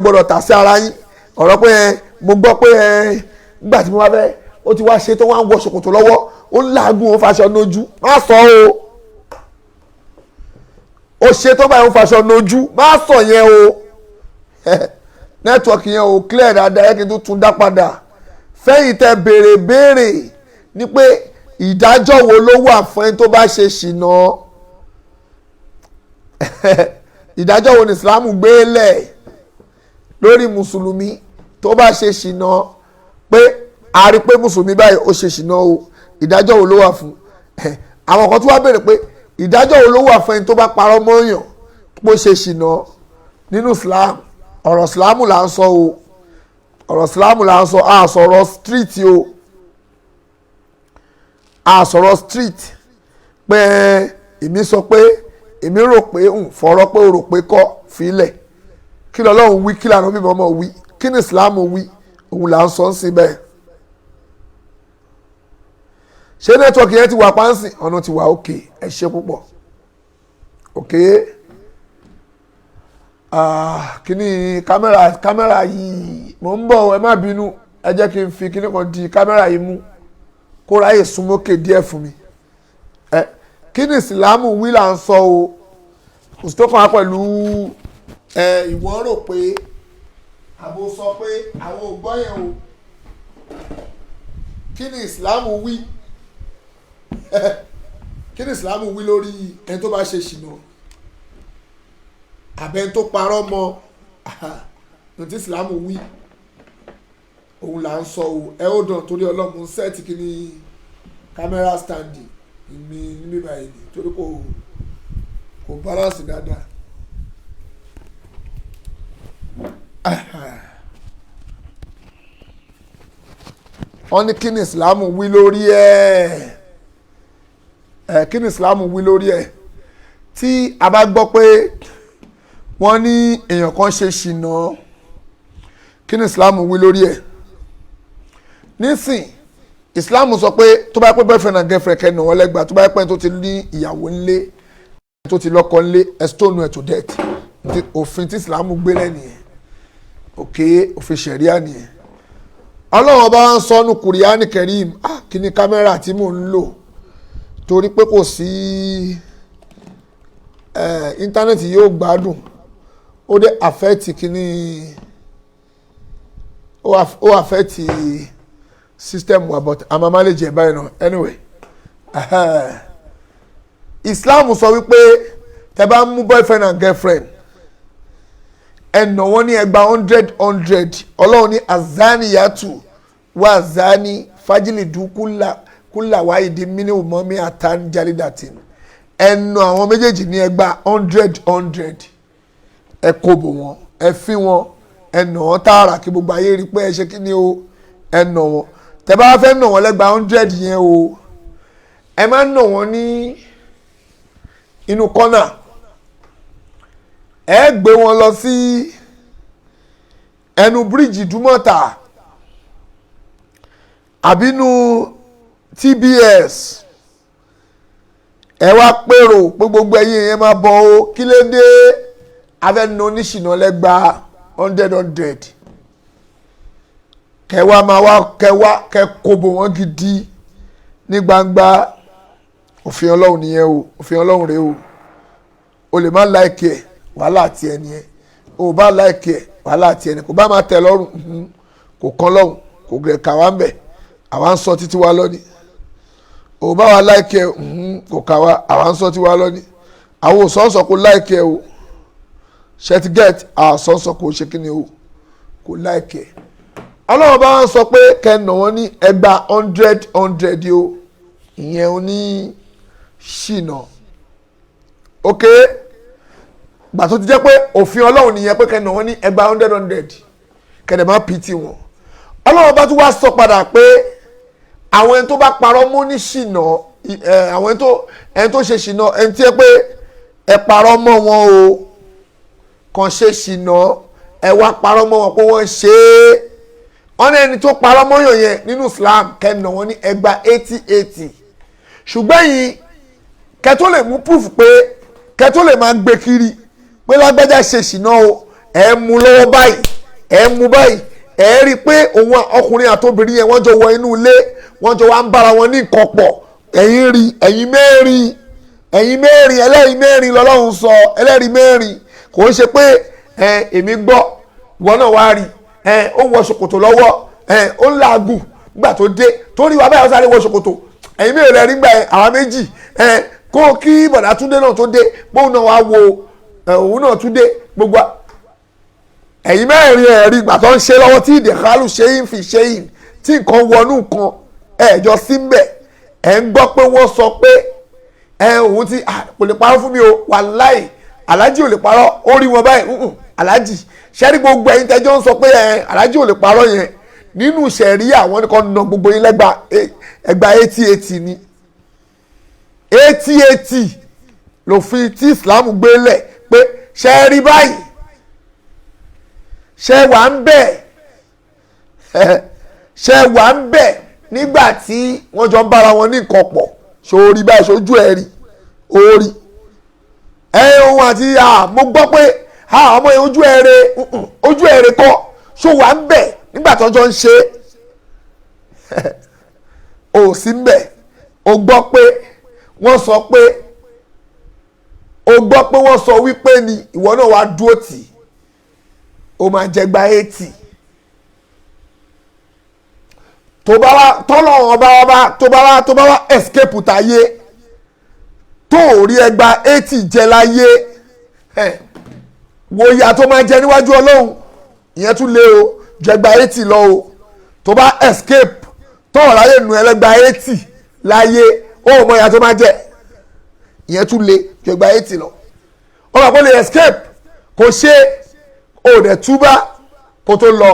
gbọ́dọ̀ tà sí ara yín ọ̀rọ̀ pé mo gbọ́ pé nígbà tí mo wá fẹ́ ó ti wá ṣe tó wá ń wọ ṣòkòtò lọ́wọ́ ó ń làágùn ó faṣọ lójú má sọ ó ṣe tó báyìí ó faṣọ lójú má sọ yẹn o nẹ́tíwọ̀kì yẹn ò clear dáadáa yẹ kí n tún dá padà fẹ́yìn tẹ béèrè ní pé ìdájọ́ wo ló wà fún ẹni tó bá ṣe ṣìnà ìdájọ́ wo ni Islam gbé lẹ̀ lórí mùsùlùmí tó bá ṣe ṣìnà pé a rí pé mùsùlùmí báyìí ó ṣe ṣìnà o ìdájọ́ wo ló wà fún àwọn kan tó wá béèrè pé ìdájọ́ wo ló wà fún ẹni tó bá parọ́ mọ́yàn pé ó ṣe ṣìnà nínú Islam ọ̀rọ̀ Islam là ń sọ o ọ̀rọ̀ Islam là ń sọ a sọ̀rọ̀ street o a sọ̀rọ̀ street pé èmi sọ pé èmi rò pé fọ̀rọ̀ pé o rò pé kọ́ fílẹ̀ kí lọ́lọ́run wí kí lànà bíbọn ọmọ wí kí ni Islam wí òun là ń sọ ń sin bẹ́ẹ̀ ṣé nẹ́tíwọ́ọ̀kì yẹn ti wà pánsì ọ̀nà ti wà òkè ẹ ṣe púpọ̀ òkè kíní kámẹ́rà yìí mò ń bọ̀ ẹ má bínú ẹ jẹ́ kí n fi kíní kan di kámẹ́rà yìí mú kó ráyè súnmọ́kè díẹ̀ fún mi kí ni Islam wí là ń sọ o kò sí tó kàn á pẹ̀lú ìwọ rò pé àbò sọ pé àwọn ò gbọ́ yẹn o kí ni Islam wí kí ni Islam wí lórí ẹni tó bá ṣe ṣìnà àbẹ́ni tó parọ́ mọ́ ní tí Islam wí òun là ń sọ o ẹ ó dàn torí ọlọ́run sẹ́ẹ̀tì kí ni kámẹ́rà standi mi níbí báyìí torí kò balance dáadáa. wọ́n ní kí ni Islam wí lórí kí ni Islam wí lórí ẹ̀ tí a bá gbọ́ pé wọ́n ní èèyàn kan ṣe ṣìnà kí ni Islam wí lórí ẹ̀ nísìn Islam sọ pé tó bá pẹ́ boyfriend and girlfriend kẹ́nu wọn lẹ́gbàá tó bá pẹ́ tó ti ní ìyàwó ńlé tó ti lọ́kọ ńlé ẹ̀ stone ẹ̀ to death òfin tí Islam gbé lẹ́nìyẹn òkè òfin ṣẹ̀ríà nìyẹn ọlọ́run ọba ń sọ ní Kùránì Karim kí ni kámẹ́rà tí mò ń lò torí pé kò sí íńtánẹ́ẹ̀tì yóò gbádùn ó dé àfẹ́ẹ̀tì kíní ó àfẹ́ẹ̀tì system wa but àmà manage ẹ̀ báyìí náà anyway Islam sọ wípé tẹ́ bá ń mú boyfriend and girlfriend ẹnà wọn ní ẹgbàá 100 ọlọ́run ní azani yàtù wà azani fájìlìdú kúlà wáyìdí mínú mọ́mí àtàn jálídàtìn ẹnà àwọn méjèèjì ní ẹgbàá 100 ẹ kóbò wọn ẹ fi wọn ẹnà wọn tààrà kí gbogbo ayé rí pé ẹ ṣe kí ni o ẹnà wọn tẹ́ bá fẹ́ nà wọn lẹ́gbàá 100 yẹn o ẹ má nà wọn ní inú kọ́nà ẹ gbé wọn lọ sí ẹnu bíríìjì Dúmọ̀tà àbínú TBS ẹ wá pèrò pé gbogbo ẹ̀yin yẹn máa bọ̀ o kí ló dé afẹ́nu oníṣìnà lẹ́gbàá 100 kẹwàá máa wá kẹkọ̀bọ̀ wọn gidi ní gbangba òfin Ọlọ́run nìyẹn o òfin Ọlọ́run rèé o lè má láìkì ẹ̀ wàhálà àti ẹni ẹ o bá láìkì ẹ wàhálà àti ẹni kò bá máa tẹ́ lọ́rùn kò kàn lọ́hùn kò gẹ̀ ká wá ń bẹ̀ àwa ń sọ títí wá lọ́ni o bá wa láìkì ẹ kò ká wá àwa ń sọ títí wá lọ́ni àwọn òsọ́nsọ kò láìkì ẹ o ṣẹtigẹ́t àsọ́nsọ kò ṣe kí ni o kò láìkì ẹ ọlọ́run bá wọn sọ pé kẹ́nà wọn ní ẹgbàá 100 o ìyẹn ò ní ṣìnà ok gbà tó ti jẹ́ pé òfin ọlọ́run nìyẹn pé kẹ́nà wọn ní ẹgbàá 100 kẹ́nà máa pt wọn ọlọ́run bá tún wá sọ padà pé àwọn ẹni tó bá parọ́ mọ́ ní ṣìnà àwọn ẹni tó ṣe ṣìnà ẹni tí ẹ pé ẹ parọ́ mọ́ wọn o kàn ṣe ṣìnà ẹ wá parọ́ mọ́ wọn pé wọ́n ṣe é wọ́n ní ẹni tó parọ́ mọ́yàn yẹn nínú Islam kẹ́nà wọn ní ẹgbàá 80 ṣùgbọ́n yìí kẹ́ tó lè mú proof pé kẹ́ tó lè máa gbé kiri pé lágbájá ṣe ṣìnà o ẹ mú lọ́wọ́ báyìí ẹ mú báyìí ẹ rí i pé òun ọkùnrin àtobìnrin yẹn wọ́n jọ wọ inú ilé wọ́n jọ wá ń bára wọn ní nǹkan pọ̀ ẹ̀yin rí ẹ̀yin mẹ́rin ẹlẹ́rìí mẹ́rin lọ́lọ́run sọ ẹlẹ́rìí mẹ́rin kò ń ṣe pé èmi gbọ́ ìwọ náà wá rí ó wọ ṣòkòtò lọ́wọ́ ó ń làágùn nígbà tó dé tó rí wa báyìí ó sáré wọ ṣòkòtò ẹ̀yin mẹ́rin rẹ̀ nígbà àwọn méjì kó kí bọ̀dá túndé náà tó dé bóun náà wá wo òun náà túndé gbogbo ẹ̀yin mẹ́rin ẹ̀rí ìgbà tó ń ṣe lọ́wọ́ tí ìdẹ̀kálù ṣe ń fi ṣe yìí tí nǹkan wọnú nǹkan ẹ̀jọ́ síbẹ̀ ẹ̀ ń gbọ́ pé wọ́n sọ pé òun ti kò lè parọ́ fún mi o wàláì aláàjì ò lè parọ́ ó rí wọn báyìí aláàjì ṣẹ́rí gbogbo ẹ̀yin tẹ́jọ́ ń sọ pé aláàjì ò lè parọ́ yẹn nínú ṣẹ̀rí àwọn nìkan na gbogbo yín lẹ́gba ẹgbà 80 ni 80 lòfin tí Islam gbé lẹ̀ pé ṣẹ́rí báyìí ṣe wà ń bẹ̀ nígbà tí wọ́n jọ ń bára wọn ní nǹkan pọ̀ sórí báyìí sójú ẹ̀ rí orí ohun àti mo gbọ́ pé ọmọ yẹn ojú ẹ̀rẹ̀ kọ́ ṣó wà ń bẹ̀ nígbà tó jọ ń ṣe ò sí ń bẹ̀ o gbọ́ pé wọ́n sọ wípé ni ìwọ náà wá dúró tì ó máa jẹ gba 80 tó bá wá tọ́lọ́wọ́n tó bá wá escape táyé tó rí ẹgba 80 jẹ láyé wo ìyà tó máa jẹ níwájú Ọlọ́run ìyẹn tún lé o jẹ gba 80 lọ o tó bá escape tó ráyè nù ẹlẹ́gba 80 láyé ó mọ ìyà tó máa jẹ ìyẹn tún lé jẹ gba 80 lọ ó máa kó lè escape kò ṣe ó dẹ̀ túbá kó tó lọ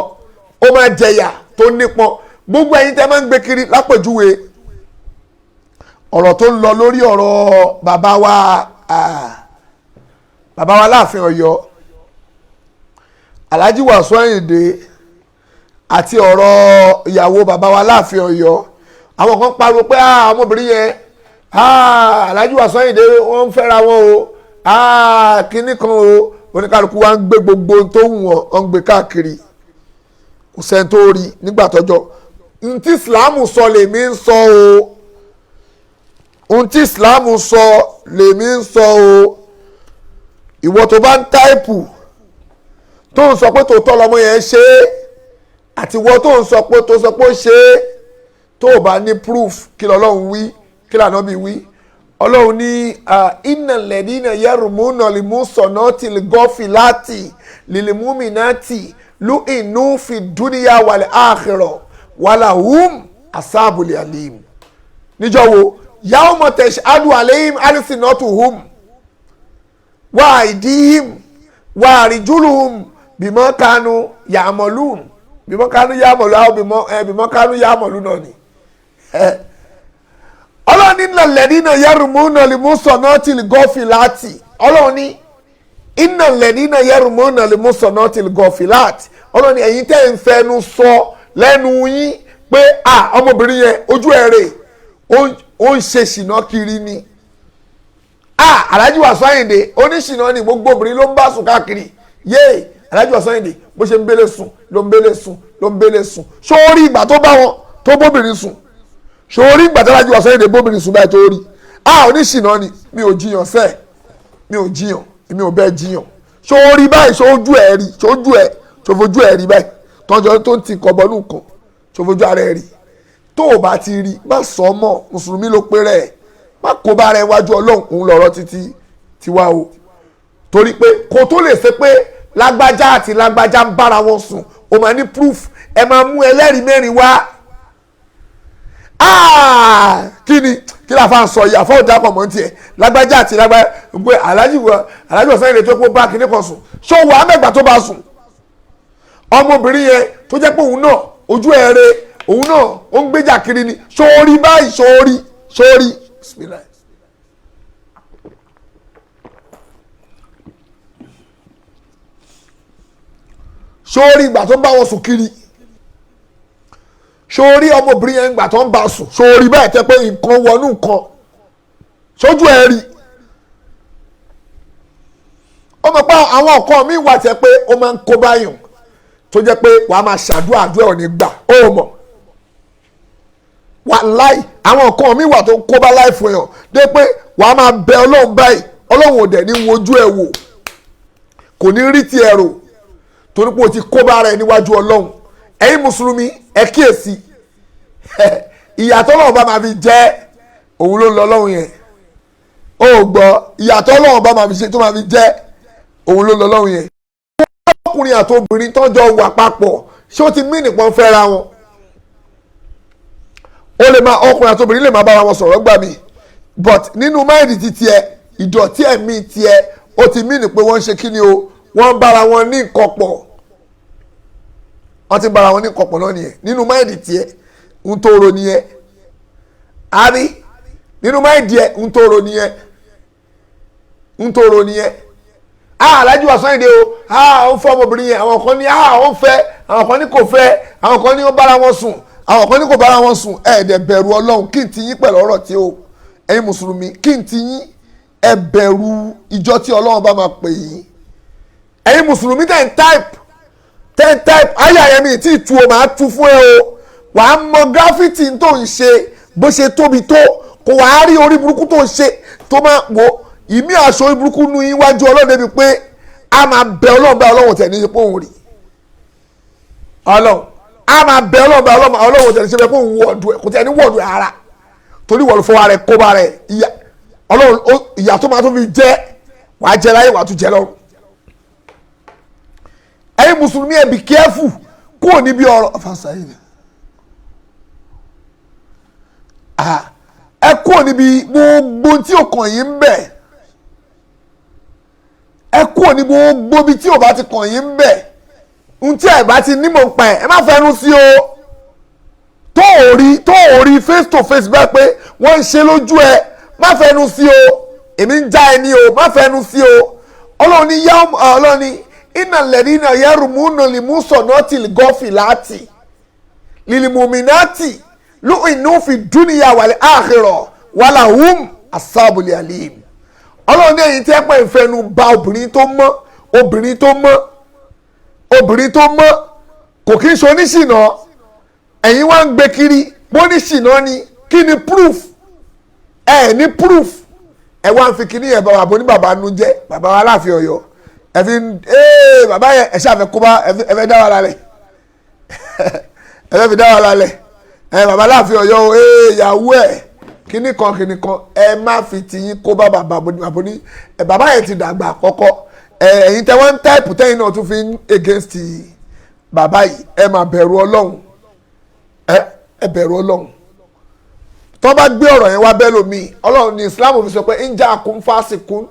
ó máa jẹyà tó nípọn gbogbo ẹ̀yin tẹ́ máa ń gbé kiri lápèjúwe ọ̀rọ̀ tó ń lọ lórí ọ̀rọ̀ bàbá wa láàfin Ọ̀yọ́ Alhaji Wasiu Ayinde àti ọ̀rọ̀ ìyàwó bàbá wa láàfin Ọ̀yọ́ àwọn kan pariwo pé ọmọbìnrin yẹn Alhaji Wasiu Ayinde wọ́n ń fẹ́ra wọn o kínní kan o oníkálukú wa ń gbé gbogbo tó wù wọ́n ń gbé káàkiri kò sẹ́ni tó rí nígbà tọ́jọ́ ntí Islam sọ lèmi ń sọ o ntí Islam sọ lèmi ń sọ o ìwọ tó bá ń táìpù tó ń sọ pé tòótọ́ lọmọ yẹn ṣe é àti ìwọ tó ń sọ pé ó ṣe é tó o bá ní proof kí lọ́lọ́run wí kí l'Ànábì wí Ọlọ́run ní innal ladina yarmuna limusanati ligofilati lilimuminati lu'inu fi dunya wal akhirah walahum asabul alim níjọ́ wo yawma tashhadu alayhim alsinatuhum wa aydihim wa arjuluhum bima kanu ya'malun bima kanu ya'malun náà ni Ọlọ́run ní innal ladina yarmuna limusanati ligofilati Ọlọ́run ní innal ladina yarmuna limusanati ligofilati Ọlọ́run ní ẹ̀yin tẹ́ ń fẹnu sọ lẹ́nu yín pé ọmọbìnrin yẹn ojú ẹ̀rẹ̀ ó ń ṣe ṣìnà kiri ni Alhaji Wasiu Ayinde oníṣìnà ni gbogbo obìnrin ló ń bá sùn káàkiri yéè Alhaji Wasiu Ayinde bó ṣe ń bẹ́lẹ̀ sùn ló ń bẹ́lẹ̀ sùn sórí ìgbà tó bá wọn tó bóbìnrin sùn sórí ìgbà tó Alhaji Wasiu Ayinde bóbìnrin sùn báyìí tó rí oníṣìnà ni mi ò jiyàn sẹ́ẹ̀ mi ò jiyàn èmi ò bẹ́ẹ̀ jiyàn sórí báyìí sójú ẹ̀ rí sófojú ẹ̀ rí báyìí tọ́jọ́ tó ń ti kọ̀bọ̀nù kan sófojú ara ẹ̀ rí tó o bá ti rí má sọ mọ́ mùsùlùmí ló pé rẹ̀ má kó bá rẹ̀ wájú Ọlọ́run òun lọ̀rọ̀ títí tiwa o torí pé kò tó lè ṣe pé lágbájá àti lágbájá ń bára wọn sùn o máa ní proof ẹ máa mú ẹlẹ́rìí mẹ́rin wá kí la fa sọ yìí àfọwọ́ dàpọ̀ mọ́ tiẹ̀ lágbájá àti lágbájá gbé Alhaji Wasiu Ayinde tó kó bá kíní kan sùn ṣó wàá mẹ́gbàá tó bá sùn ọmọbìnrin yẹn tó jẹ́ pé òun náà ojú ẹ̀rẹ̀ òun náà ó ń gbéjà kiri ni sórí báyìí sórí bismillah. sórí ìgbà tó ń bá wọn sùn kiri sórí ọmọbìnrin yẹn ìgbà tó ń bá sùn sórí báyìí tẹ́ pé nǹkan wọnú nǹkan sójú ẹ̀ rí ó mọ̀ pé àwọn nǹkan mi wà tẹ́ pé ó máa ń kó báyàn tó jẹ́ pé wàá máa ṣàdúrà àdúrà ò ní gbà ó mọ̀ wàláì àwọn nǹkan mi wà tó kó bá láì fún yàn dé pé wàá máa bẹ ọlọ́run báyìí ọlọ́run ò dẹ̀ ní wojú ẹ̀ wò kò ní rí ti ẹ̀rọ torí pé o ti kó bá rẹ̀ níwájú ọlọ́run ẹ̀yin mùsùlùmí ẹ kíyèsí ìyàtọ̀ ọlọ́run bá máa fi jẹ́ òun ló ń lọ ọlọ́run yẹn ó gbọ́ ìyàtọ̀ ọlọ́run bá máa fi ṣe tó máa fi jẹ́ òun ló ń lọ ọlọ́run yẹn ọkùnrin àti obìnrin tọ́jọ́ wà papọ̀ ṣé ó ti mí nìkan fẹ́ra wọn ó lè máa ọkùnrin àti obìnrin lè máa bára wọn sọ̀rọ̀ gbà mí but nínú máìlì ti tiẹ̀ ìdọ̀tí ẹ̀mí tiẹ̀ ó ti mí ní pé wọ́n ń ṣe kí ni o wọ́n ń bára wọn ní nǹkan pọ̀ wọ́n ti bára wọn ní nǹkan pọ̀ náà nìyẹn nínú máìlì tiẹ̀ ń tó ro nìyẹn a rí nínú máìlì ẹ̀ ń tó ro nìyẹn ń tó ro nìyẹn alájú wa sọ́yìndé o ó ń fọ́ ọmọbìnrin yẹn àwọn kan ní ó ń fẹ́ àwọn kan ní kò fẹ́ àwọn kan ní ó bára wọn sùn àwọn kan ní kò bára wọn sùn ẹ̀ẹ́dẹ̀ bẹ̀rù ọlọ́run kí n ti yín pẹ̀lú ọ̀rọ̀ tí o ẹ̀yin mùsùlùmí kí n ti yín ẹ bẹ̀rù ìjọ tí ọlọ́run bá máa pè yín ẹ̀yin mùsùlùmí ten type ayé àyẹ̀mí tí ì tu o máa tu fún ẹ o wàá mọ gráfítì tó ń ṣe bó ṣe tóbi tó kò wàá rí orí burúkú tó ń ṣe tó máa wò ìmí aṣọ orí burúkú nu iwájú ọlọ́run débi pé a máa bẹ ọlọ́run bá ọlọ́run tẹ̀ ní ṣe pé òun rí ọlọ́run a máa bẹ ọlọ́run bá ọlọ́run tẹ̀ ní ṣe pé òun wọ̀ọ̀dù ẹ̀ kò tẹ̀ ní wọ̀ọ̀dù ẹ̀ ara torí wọ̀ọ̀dù fọwọ́ rẹ̀ kó bá rẹ̀ ọlọ́run ìyà tó máa tó fi jẹ́ wàá jẹ láyé wàá tún jẹ lọ́run ẹ̀yin mùsùlùmí ẹ be careful kúrò níbi ọ̀rọ̀ ẹ kúrò níbi gbogbo tí ò kàn yín ń bẹ̀ ẹ kúrò ní gbogbo bí tí ò bá ti kàn yín ń bẹ̀ ohun tí ẹ bá ti nímọ̀ ń pa ẹ má fẹnu sí o tó ò rí face to face bẹ́ẹ̀ pé wọ́n ń ṣe lójú ẹ má fẹnu sí o èmi ń já ẹni o má fẹnu sí o ọlọ́run ní yá ọlọ́run ní iná lẹ́ni iná yẹ́rù múnà lè mú sọ̀nà tí gọ́fì láti lìlìmùmínátì ló inú fi dúnìyà wàlẹ̀ àkìrọ̀ wàlà hum asábùlì àlìm ọlọ́run ní ẹ̀yìn tí ẹ pẹ́ ìfẹ́nu ba obìnrin tó mọ́ kò kí ń ṣe oníṣìnà ẹ̀yin wá ń gbé kiri bó níṣìnà ni kí ni proof ní proof ẹ wá ń fi kíní yẹn bàbá bó ní bàbá nu jẹ bàbá wa láàfin Ọ̀yọ́ ẹ fi bàbá yẹn ẹ ṣáà fẹ́ kó bá ẹ fẹ́ dá wa lálẹ́ ẹ fẹ́ fi dá wa lálẹ́ bàbá láàfin Ọ̀yọ́ ìyàwó ẹ kíní kan ẹ má fi tiyín kó bá bàbá bó ní bàbá yẹn ti dàgbà àkọ́kọ́ ẹ̀yin tẹ wọ́n ń táìpù tẹ́yìn náà tún fi ń against bàbá yìí ẹ máa bẹ̀rù Ọlọ́run ẹ bẹ̀rù Ọlọ́run tó bá gbé ọ̀rọ̀ yẹn wá bẹ́ẹ̀ lómi Ọlọ́run ní Islam fi sọ pé ń já àkún fásikún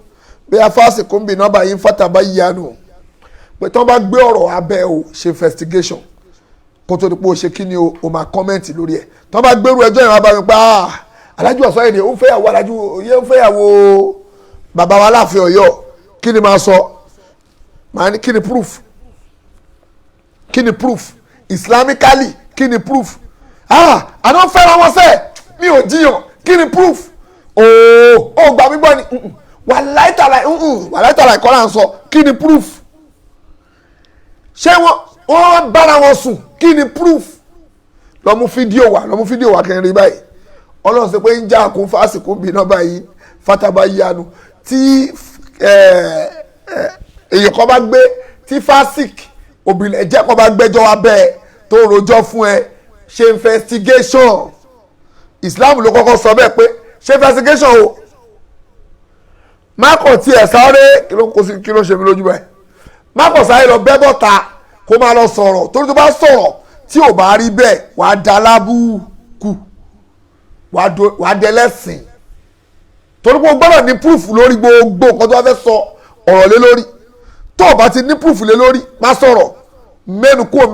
bí a fásikún bí nọ́mbà yín fátàbá yíyanu pé tó bá gbé ọ̀rọ̀ abẹ́ o ṣe investigation kó tó di pé o ṣe kí ni o máa comment lórí ẹ̀ tó bá gbérú ẹjọ́ yẹn wá bá mi pa Aláàjì Wasiu Ayinde ó ń fẹ́yàwó Aláàjì yẹn ń fẹ́yàwó bàbá wa láàfin Ọ̀yọ́ kí ni máa sọ màá ní kí ni proof islamically kí ni proof àná fẹ́ràn wọn sẹ́ẹ̀ mi ò jiyàn kí ni proof ó gbà mí gbọ́ ni wàláì tàláì kọ́ là ń sọ kí ni proof ṣé wọ́n bára wọn sùn kí ni proof lọ mú fídíò wá kẹrin rí báyìí Ọlọ́run sọ pé ń já àkún fásikún bí náà báyìí fátàbá yanu tí èyàn kan bá gbé tí fásik obìnrin ẹ̀jẹ̀ kan bá gbẹ́jọ́ wá bẹ́ẹ̀ tó rojọ́ fún ẹ ṣe investigation Islam ló kọ́kọ́ sọ bẹ́ẹ̀ pé ṣe investigation o má kàn tiẹ̀ sáré kí ló ṣe mí lójú báyìí má kàn sáré lọ bẹ́ bọ́ta kó máa lọ sọ̀rọ̀ torí tó bá sọ̀rọ̀ tí ò bá rí bẹ́ẹ̀ wàá da lábùkù wàá dẹlẹ́sìn torí pé o gbọ́dọ̀ ní proof lórí gbogbo nǹkan tó bá fẹ́ sọ ọ̀rọ̀ lé lórí tó o bá ti ní proof lé lórí má sọ̀rọ̀ mẹ́nu kó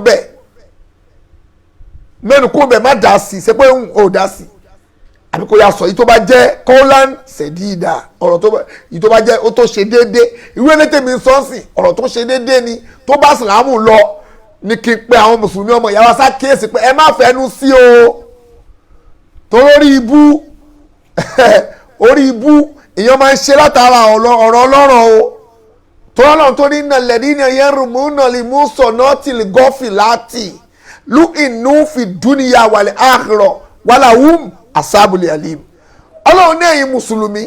ń bẹ̀ má dá sí ṣe pé ò dá sí àbí kò yà sọ yìí tó bá jẹ́ kọ́lán ṣèdíìdà ọ̀rọ̀ yìí tó bá jẹ́ ó tó ṣe déédé ìwé ẹlẹ́tẹ̀ mi sọ́ọ̀sì ọ̀rọ̀ tó ṣe déédé ni tó bá sìlámù lọ ní kí n pe àwọn mùsùlùmí ọmọ ìyá wa sá kíyèsí pé ẹ má fẹnu sí o torí ibú orí ibú èèyàn máa ń ṣe látara ọ̀rọ̀ ọlọ́rọ̀ o tọ́lọ́run tó ní nàlẹ́dínà yarmuna limuhsanati l-ghafilati lu'inu fi dunya wal akhirah walahum ashabul alim. ọlọ́run ní ẹ̀yin mùsùlùmí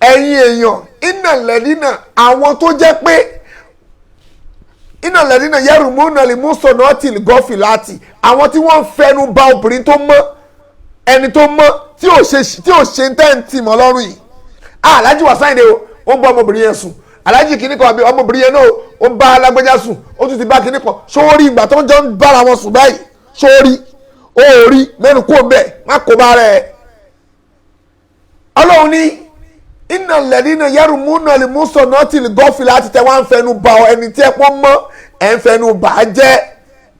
ẹ̀yin èèyàn ìnàlẹ́dínà àwọn tó jẹ́ pé ìnàlẹ́dínà yarmuna limuhsanati l-ghafilati àwọn tí wọ́n ń fẹnu ba obìnrin tó mọ́ ẹni tó mọ́ tí ò ṣe ń tẹ́ǹtì mọ́ lọ́rùn yìí. Alhaji Wasiu ó ń bá ọmọbìnrin yẹn sùn, Alhaji kìíní kan àbí ọmọbìnrin yẹn náà ó ń bá alágbèjà sùn, ó tún ti bá kìíní kan sórí ìgbà tó ń jọ ń bára wọn sùn báyìí sórí òórí mẹ́nu kó bẹ́ẹ̀ má kó bá rẹ̀. Ọlọ́run ní innal ladina yarmuna limuhsanati l-ghafilati tẹ wá ń fẹnu ba ẹni tí ẹ pọ́ mọ́ ẹ̀ ń fẹnu bà á jẹ́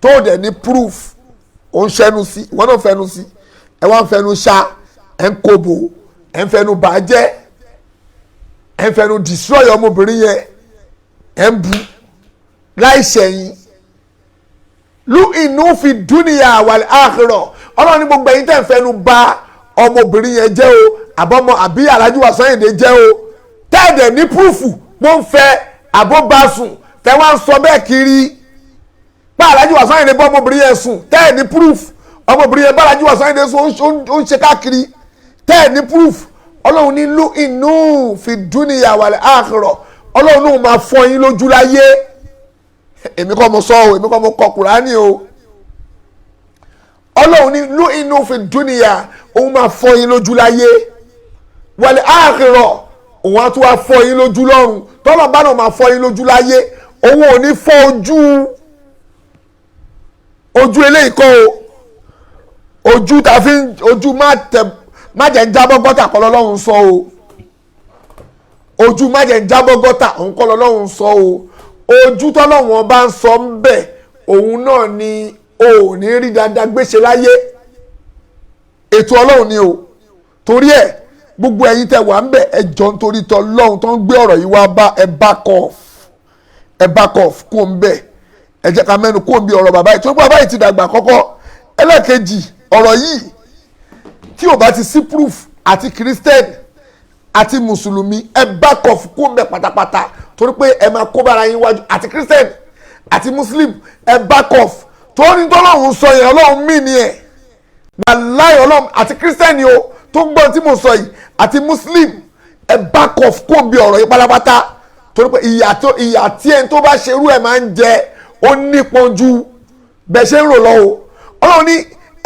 tó dẹ̀ ní proof ó ń ṣẹnu sí ìwọ náà fẹnu sí ẹ wá ń fẹnu ṣá ẹ ń kóbò ẹ ń fẹnu bà á jẹ́ ẹ ń fẹnu destroy ọmọbìnrin yẹn ẹ ń bu láì ṣẹ̀yìn lu'inu fi dunya wal akhirah. Ọlọ́run ní gbogbo ẹ̀yin tẹ̀ ń fẹnu bà ọmọbìnrin yẹn jẹ́ o àbọ̀mọ àbí Alhaji Wasiu Ayinde jẹ́ o tẹ́ẹ̀dẹ̀ ní púrúfù wọ́n ń fẹ́ àbóbasùn tẹ́ wá ń sọ bẹ́ẹ̀ kiri bá Alhaji Wasiu Ayinde bọ́ ọmọbìnrin yẹn sùn tẹ́ẹ̀ ní púrúfù ọmọbìnrin yẹn bá Alhaji Wasiu Ayinde sùn ó ń ṣe káàkiri tẹ́ẹ̀ ní púrúfù. Ọlọ́run ní lu'inu fi dunya wal akhirah. Ọlọ́run náà máa fọ́ yín lójú láyé. Èmi kọ́ mo sọ o, èmi kọ́ mo kọ Kùránì o. Ọlọ́run ní lu'inu fi dunya òun máa fọ́ yín lójú láyé wal akhirah òun á tún wá fọ́ yín lójú lọ́run. Tọ́lọ̀ bá náà máa fọ́ yín lójú láyé òun ò ní fọ́ ojú eléyìí kọ́ o ojú tá a fi ojú má jẹ́ ń jábọ́ gọ́tà kọ́ lọ́lọ́run sọ o ojú má jẹ́ ń jábọ́ gọ́tà òun kọ́ lọ́lọ́run sọ o ojú tọ́lọ́run bá ń sọ ń bẹ̀ òun náà ni o ò ní rí dáadáa gbéṣe láyé ètò ọlọ́run ni o torí ẹ̀ gbogbo ẹ̀yin tẹ́ wà ń bẹ̀ ẹ jọ̀ọ́ nítorí tọ́lọ́run tó ń gbé ọ̀rọ̀ yìí wá bá ẹ back off kó ń bẹ̀ ẹ jẹ́ ká mẹ́nu kó ń bí ọ̀rọ̀ bàbá yìí tó ń bàbá yìí ti dàgbà kọ́kọ́ ẹlẹ́ẹ̀kejì ọ̀rọ̀ yìí tí ò bá ti sí proof àti Christian àti mùsùlùmí ẹ back off kó ń bẹ̀ pátápátá torí pé ẹ máa kó bára yín wájú àti Christian àti Muslim ẹ back off torí tọ́lọ́run sọ yẹn ọlọ́run mí ni ẹ̀ wàláhì ọlọ́run àti Christian o tó ń gbọ́n tí mo sọ yìí àti Muslim ẹ back off kó ń bí ọ̀rọ̀ yìí pátápátá torí pé ìyà tí ẹni tó bá ṣerú ẹ̀ máa ń jẹ ó nípọn ju bẹ́ẹ̀ ṣe ń rò lọ o. Ọlọ́run ní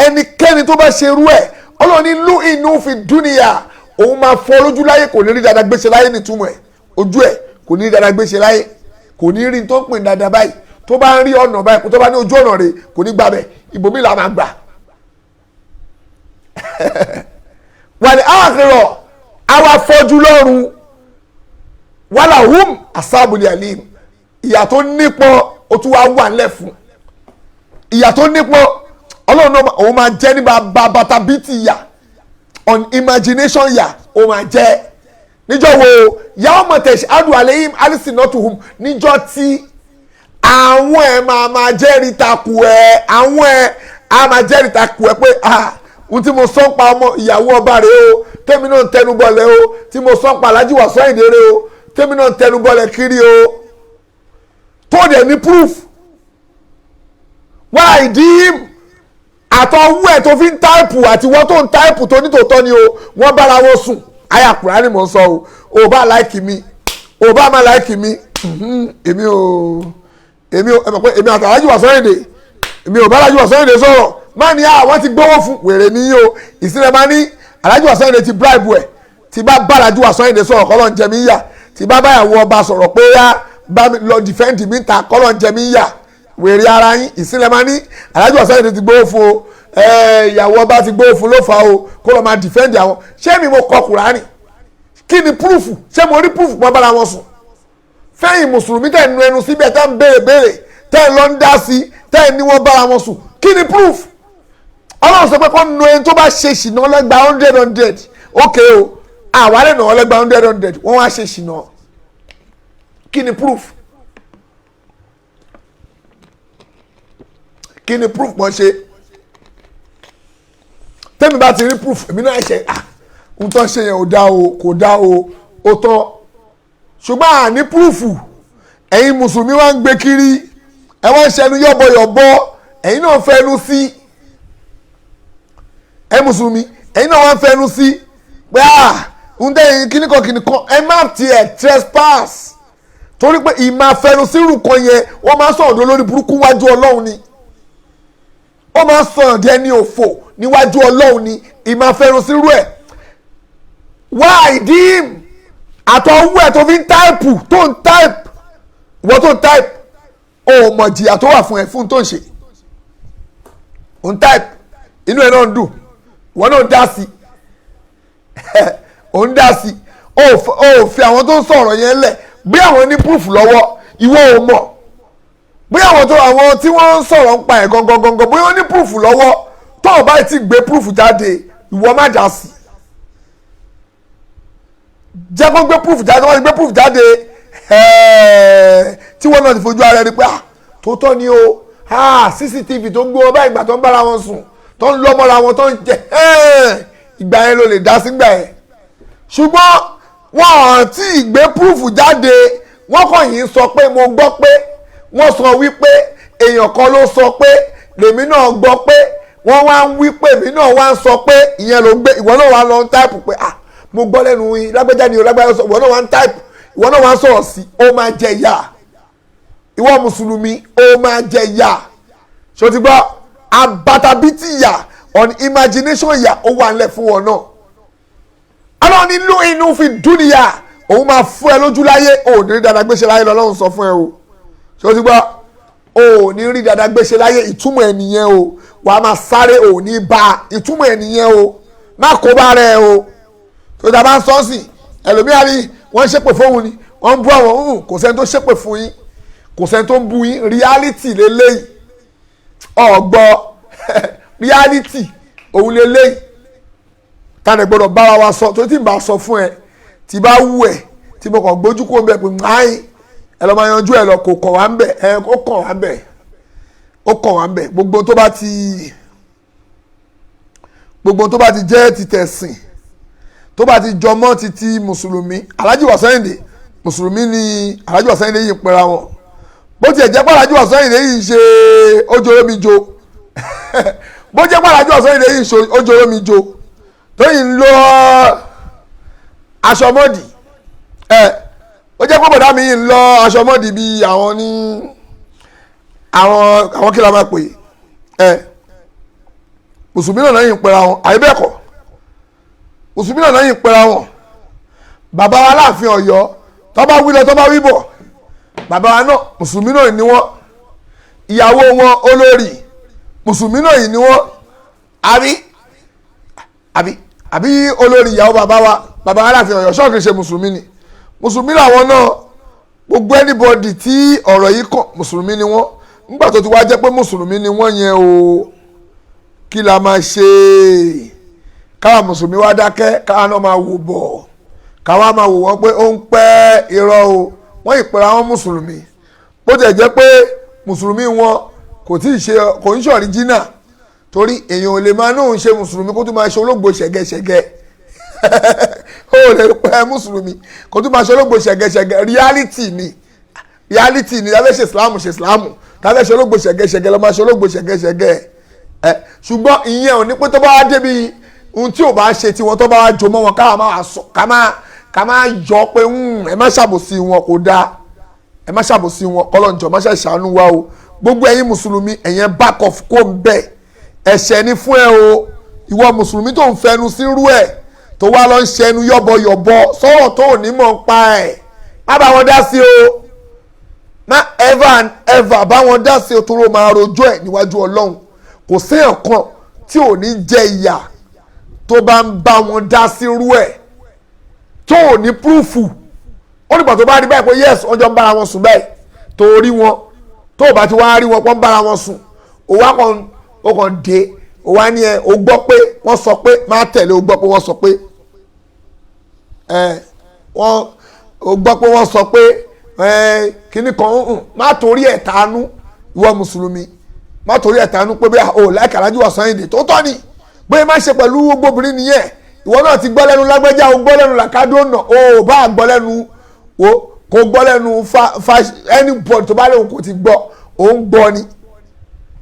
ẹnikẹ́ni tó bá ṣerú ẹ̀ Ọlọ́run ní lu'inu fi dunya òun máa fọ́ lójú láyé kò ní rí dáadáa gbéṣe láyé nìtumọ̀ ẹ̀ ojú ẹ̀ kò ní rí dáadáa gbéṣe láyé kò ní rí tó ń pè dáadáa báyìí tó bá ń rí ọ̀nà báyìí tó bá ní ojú ọ̀nà rẹ̀ kò ní gbàbẹ̀ ibòmí là máa gbà. wal akhirah àwa fọ́jú lọ́run walahum ashabul alim ìyà tó nípọn ó tún wá wà nílẹ̀ fún ìyà tó nípọn Ọlọ́run náà òun máa jẹ́ ní bàbá bíìtì yà on imagination yà ó máa jẹ́ níjọ́ wo yawma tashhadu alayhim alsinatuhum níjọ́ tí àwọn ẹ̀ máa jẹ́rìí takù ẹ̀ àwọn ẹ̀ á máa jẹ́rìí takù ẹ̀ pé ohun tí mo sọ ń pa ọmọ ìyàwó ọba rẹ̀ o tèmi náà ń tẹnu bọ̀lẹ̀ o tí mo sọ ń pa Alhaji Wasiu Ayinde rẹ̀ o tèmi náà ń tẹnu bọ̀lẹ̀ kiri o tó dẹ̀ ní proof wá ìdí àtọwọ́ ẹ̀ tó fi ń táìpù àti wọ́n tó ń táìpù tó nítòótọ́ ni o wọ́n bára wọn sùn àyà Kùránì mò ń sọ o ò bá láìkì mi ò bá má láìkì mi èmi ẹ mọ̀ pé èmi àti Alhaji Wasiu Ayinde èmi ò bá Alhaji Wasiu Ayinde sọ̀rọ̀ má ní àwọn ti gbówó fún wèrè ní yín o ìsinmi má ní Alhaji Wasiu Ayinde ti bribe ẹ̀ tí bá bá Alhaji Wasiu Ayinde sọ̀rọ̀ kọ́lọ́ ń jẹ mí yà tí bá báyàwó ọba sọ̀rọ̀ pé yá bá mi lọ defend mi ta kọ́lọ́ ń jẹ mí yà wèrè ara yín ìsinmi má ní Alhaji Wasiu Ayinde ti gbówó fún o ìyàwó ọba ti gbówó fún ló fà o kó lọ máa defend àwọn ṣé mi mo kọ Kùránì kí ni proof ṣé mo rí proof pọ́n bára wọn sùn fẹ́yìn mùsùlùmí tẹ̀ nu ẹnu síbẹ̀ tẹ́ ń béèrè tẹ́ ń lọ ń dá sí tẹ́ ń ní wọ́n bára wọn sùn kí ni proof Ọlọ́run sọ pé kó nu ẹni tó bá ṣe ṣìnà lẹ́gbàá 100 ok o àwa lè nà wọ́n lẹ́gbàá 100 wọ́n wá ṣe ṣìnà kí ni proof kí ni proof mọ̀ ṣe tẹ́mi bá ti rí proof èmi náà ṣe ohun tó ń ṣe yẹn ò dá o kò dá o ó tán ṣùgbọ́n àní púrúfù ẹ̀yin mùsùlùmí wá ń gbé kiri ẹ wá ń ṣẹnu yọ̀bọ̀yọ̀bọ̀ ẹ̀yin náà fẹnu sí ẹ mùsùlùmí ẹ̀yin náà wá ń fẹnu sí pé ń dẹ́yìn kíníkan ẹ má tiẹ̀ trespass torí pé ìmọ̀ afẹnu sírù kan yẹn wọ́n máa ń sọ̀rọ̀ lórí burúkú wájú ọlọ́run ni wọ́n máa ń sọ̀rọ̀ díẹ̀ ní òfò níwájú ọlọ́run ni ìmọ̀ afẹnu sírù ẹ̀ wá ìdíìm àtọwọ́ ẹ̀ tó fi ń táìpù tó ń táìpù ìwọ tó ń táìpù ó mọ̀ jìyà tó wà fún ẹ fún tó ń ṣe ó ń táìpù inú ẹ̀ náà ń dùn ìwọ náà ń dá sí ó ń dá sí ó fi àwọn tó ń sọ̀rọ̀ yẹn lẹ̀ bí àwọn ní proof lọ́wọ́ ìwọ ò mọ̀ bí àwọn tí wọ́n ń sọ̀rọ̀ ń pa ẹ̀ gangan bí wọ́n ní proof lọ́wọ́ tó o bá ti gbé proof jáde ìwọ má dá sí jẹ́ kó gbé proof jáde wọ́n ti gbé proof jáde tí wọ́n náà ti fojú ara ẹni pé tòótọ́ ni o CCTV tó ń gbé wọn báyìí ìgbà tó ń bára wọn sùn tó ń lọ́mọ́ra wọn tó ń jẹ ìgbà yẹn ló lè dá sígbà yẹn ṣùgbọ́n wọ́n ti gbé púrúfù jáde wọ́n kàn yín sọ pé mo gbọ́ pé wọ́n sọ wípé èèyàn kan ló sọ pé lèmi náà gbọ́ pé wọ́n wá ń wí pé èmi náà wá ń sọ pé ìyẹn ló ń gbé ìwọ náà wá lọ ń táìpù pé mo gbọ́ lẹ́nu yín lágbájá ni o lágbájá sọ ìwọ náà wá ń táìpù ìwọ náà wá ń sọ̀rọ̀ sí ó máa jẹ ìyà ìwọ mùsùlùmí ó máa jẹ ìyà ṣó ti gbọ́ abatabiti ìyà on imagination ìyà ó wà nílẹ̀ fún wọn náà ọlọ́run ní ló inú fi dúnìyà òun máa fún ẹ lójú láyé ò ní rí dáadáa gbéṣẹ́ láyé lọ́lọ́run sọ fún ẹ o ṣé o ti gbọ́ ò ní rí dáadáa gbéṣẹ́ láyé ìtumọ̀ ẹ nìyẹn o wà á máa sáré ò ní bá ìtumọ̀ ẹ nìyẹn o má kó bá rẹ o tó dábàá ń sọ́ọ̀sì ẹlòmíà rí wọ́n ń ṣépè fóun ni wọ́n ń bú àwọn kò sẹ́ni tó ṣépè fún yín kò sẹ́ni tó ń bú yín reality lélẹ́yìí ọ̀gbọ́ reality òun lélẹ́yìí tani gbọ́dọ̀ bára wa sọ tó ti bá sọ fún ẹ tí bá wù ẹ tí mo kàn gbójú kó ń bẹ pé máyì ẹ lọ máa yanjú ẹ lọ kò kàn wá ń bẹ ẹ ó kàn wá ń bẹ ó kàn wá ń bẹ gbogbo tó bá ti jẹ́ ti tẹ̀sìn tó bá ti jọmọ́ ti ti mùsùlùmí Alhaji Wasiu Ayinde mùsùlùmí ni Alhaji Wasiu Ayinde yìí pera wọn bó tiẹ̀ jẹ́ pé Alhaji Wasiu Ayinde yìí ṣe ojoromijo bó jẹ́ pé Alhaji Wasiu Ayinde yìí ṣe ojoromijo tóyìn ń lo aṣọmọ́dì ó jẹ́ pé bọ̀dá mi ń lọ aṣọmọ́dì bíi àwọn ní àwọn kí la máa pè mùsùlùmí náà yìí ń pera wọn àyíbẹ̀kọ̀ mùsùlùmí náà yìí ń pera wọn bàbá wa láàfin Ọ̀yọ́ tó bá wí lọ tó bá wí bọ̀ bàbá wa náà mùsùlùmí náà ni wọ́n ìyàwó wọn olórí mùsùlùmí náà yìí ni wọ́n àbí olórí ìyàwó bàbá wa láàfin Ọ̀yọ́ ṣọ́ọ̀kì ṣe mùsùlùmí ni mùsùlùmí làwọn náà gbogbo anybody tí ọ̀rọ̀ yìí kàn mùsùlùmí ni wọ́n nígbà tó ti wá jẹ́ pé mùsùlùmí ni wọ́n yẹn o kí la máa ṣe káwa mùsùlùmí wá dákẹ́ káwa náà máa wò bọ̀ káwa máa wò wọ́n pé ó ń pẹ́ irọ́ o wọ́n ìpera wọn mùsùlùmí bó tẹ̀ jẹ́ pé mùsùlùmí wọn kò ń ṣe ọ̀ríjínà torí èèyàn ò lè máa náà ń ṣe mùsùlùmí kó tún máa ṣe olóògbò ṣẹ̀gẹ̀ṣẹ̀gẹ̀ ó lè pẹ́ mùsùlùmí kó tún máa ṣe olóògbò ṣẹ̀gẹ̀ṣẹ̀gẹ̀ reality ni tábẹ́ ṣe ìsìlámù tábẹ́ ṣe olóògbò ṣẹ̀gẹ̀ṣẹ̀gẹ̀ lọ́ máa ṣe olóògbò ṣẹ̀gẹ̀ṣẹ̀gẹ̀ ṣùgbọ́n ìyẹn ò ní pé tó bá wá débi ohun tí ò bá ṣe tiwọn tó bá wá jọ mọ́ wọn ká máa yọ pé ẹ má ṣàbòsí wọn kò dáa ẹ má ṣàbòsí wọn kọ́lọ́njọ́ má ṣàṣàánú wa o gbogbo ẹ̀yin mùsùlùmí ẹ̀yẹn back off kó ń bẹ̀ ẹ̀ṣẹ̀ ni fún ẹ o ìwọ mùsùlùmí tó ń fẹnu sírú ẹ̀ tó wá lọ ń ṣẹnu yọ̀bọ̀yọ̀bọ̀ sọ̀rọ̀ tó ò ní mọ̀ ń pa ẹ̀ má bá wọn dá sí o má ever and ever bá wọn dá sí o tó rò máa rojọ́ ẹ̀ níwájú Ọlọ́run kò séèyàn kan tí ò ní jẹ ìyà tó bá ń bá wọn dá sírú ẹ̀ tó ò ní púrúfù ó nígbà tó bá rí báyìí pé yes wọ́n jọ ń bára wọn sùn báyìí tó rí wọn tó o bá ti wá rí wọn pọ́n ń bára wọn sùn ó kàn dé ó wá ní ẹ ó gbọ́ pé wọ́n sọ pé má tẹ̀lé ó gbọ́ pé wọ́n sọ pé ó gbọ́ pé wọ́n sọ pé kíní kan má torí ẹ̀ tánú ìwọ mùsùlùmí má torí ẹ̀ tánú pé bí o láìka Alhaji Wasiu Ayinde tó tọ́ ni bóyá má ṣe pẹ̀lú gbogbo obìnrin nìyẹn ìwọ náà ti gbọ́ lẹ́nu lágbẹ́já o gbọ́ lẹ́nu làkàdó nà o bá gbọ́ lẹ́nu kò gbọ́ lẹ́nu anybody tó bá lè kò ti gbọ́ òun gbọ́ ni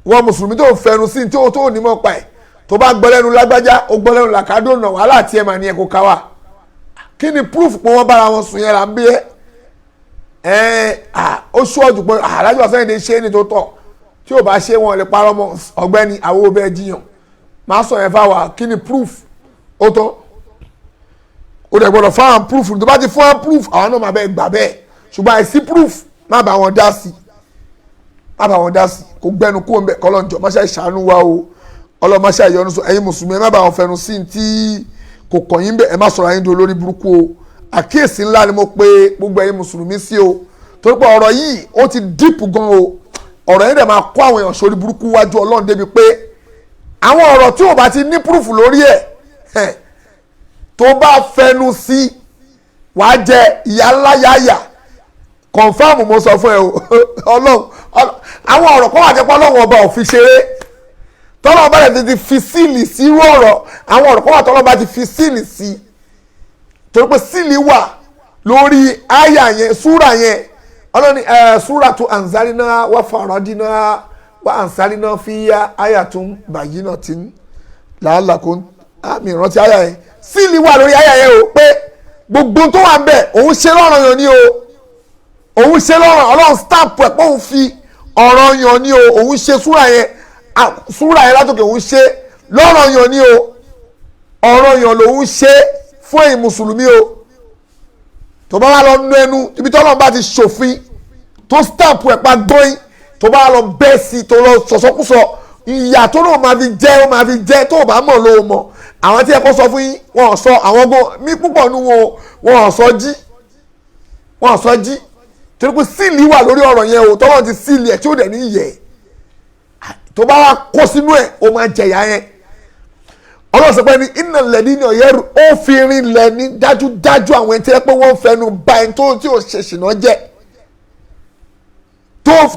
wọ́n mùsùlùmí tó fẹnu sí tí ó tó ní mọ̀ pa ẹ̀ tó bá gbọ́ lẹ́nu lágbájá ó gbọ́ lẹ́nu làkàdónà wàhálà tí ẹ mà ní ẹ kó ká wà kí ni proof pé wọ́n bára wọn sùn yẹn là ń bí ó ṣọ́ọ̀jù pé Alhaji Wasiu Ayinde ṣe é ní tó tọ̀ tí ò bá ṣe wọn lè parọ́ mọ́ ọ̀gbẹ́ni àwọn obìnrin jiyàn máa sọ yẹn fáwa kí ni proof ó tán ó dẹ̀ gbọ́dọ̀ fáwọn proof tó bá ti fún wọn proof àwọn náà máa bẹ́ẹ̀ gbà bẹ́ẹ̀ ṣùgbọ́n àìsí proof má bá wọn dá sí kó gbẹnu kó ń bẹ kọ́lọ́njọ́ má ṣe ṣàánú wa o ọlọ́mọ ṣe àyọ̀nù sọ ẹ̀yin mùsùlùmí ẹ má bá wọn fẹnu sí tí kò kàn yín bẹ́ẹ̀ ẹ má sọ̀rọ̀ ayé di olórí burúkú o àkíyèsí ńlá ni mo pè gbogbo ẹ̀yin mùsùlùmí sí o torí pé ọ̀rọ̀ yìí ó ti díìpù gan o ọ̀rọ̀ yìí dẹ̀ máa kó àwọn èèyàn sórí burúkú wájú Ọlọ́run débi pé àwọn ọ̀rọ̀ tí ò bá ti ní proof lórí ẹ̀ tó bá fẹnu sí wàá jẹ ìyá ńlá yáyà confam mo sọ fún ẹ o Ọlọ́run àwọn ọ̀rọ̀ kan wà jẹ́ pé Ọlọ́run ọba ò fi ṣeré tọ́lọ́ bá rẹ̀ ti fi síìlì sí irú ọ̀rọ̀ àwọn ọ̀rọ̀ kan wà tọ́lọ́ bá ti fi síìlì sí torí pé síìlì wà lórí àyà yẹn súrà yẹn Ọlọ́run súrà tó anzalina wà faradina wà anzalina fíyà àyà tó ń bàyí náà ti ń làálàá kó àmì ìrántí àyà yẹn síìlì wà lórí àyà yẹn o pé gbogbo tó wà ń bẹ̀ òun ṣe lọ́rọ̀ yàn ni o òun ṣe lọ́rọ̀ Ọlọ́run stamp ẹ̀ pé òun fi ọ̀rọ̀ yàn ni o òun ṣe súrà yẹn látòkè òun ṣe lọ́rọ̀ yàn ni o ọ̀rọ̀ yàn lòun ṣe fún ẹ̀yin mùsùlùmí o tó bá wà lọ nú ẹnu ibi tí Ọlọ́run bá ti ṣòfin tó stamp ẹ̀ pa gbóyin tó bá lọ bẹ́ẹ̀ sí tó lọ sọ̀sọ́kùsọ ìyà tó náà máa fi jẹ́ ó máa fi jẹ́ tó bá mọ̀ ló mọ̀ àwọn tí ẹ kó sọ fún yín wọn ò sọ àwọn ọgbọ́n mí púpọ̀ nínú wọn ò sọ jí torí pé síìlì wà lórí ọ̀rọ̀ yẹn o tọ́lọ́ ti síìlì ẹ̀ tí ó dẹ̀ ní yẹ̀ tó bá wá kó sínú ẹ̀ ó máa jẹ̀yà yẹn Ọlọ́run sọ pé ní iná lẹ́ni ní ọ̀yẹ́rù ó fi rin lẹ́ni dájúdájú àwọn ẹni tí ẹ pé wọ́n fẹnu ba ẹni tó tí ò ṣe ṣìnà jẹ́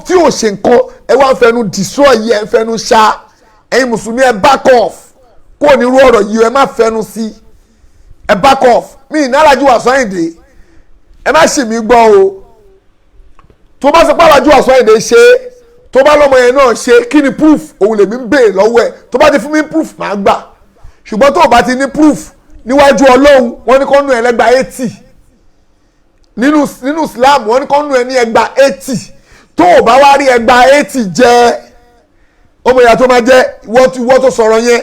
tí ò ṣe nǹkan ẹ wá fẹnu destroy yẹ ẹ fẹnu ṣá ẹ̀yin mùsùlùmí ẹ back off kó ní irú ọ̀rọ̀ yìí ẹ má fẹnu sí ẹ back off mí ní Alhaji Wasiu Ayinde ẹ má ṣì mí gbọ́ o tó bá sọ pé Alhaji Wasiu Ayinde ṣe tó bá lọ́mọ yẹn náà ṣe kí ni proof òun lèmi ń béèrè lọ́wọ́ ẹ̀ tó bá ti fún mi proof máa gbà ṣùgbọ́n tó o bá ti ní proof níwájú Ọlọ́run wọ́n ní kó nù ẹ lẹ́gba 80 nínú Islam wọ́n ní kó nù ẹ ní ẹgba 80 tó o bá wá rí ẹgba 80 jẹ́ ọmọ ìyá tó máa jẹ́ ìwọ tó sọ̀rọ̀ yẹn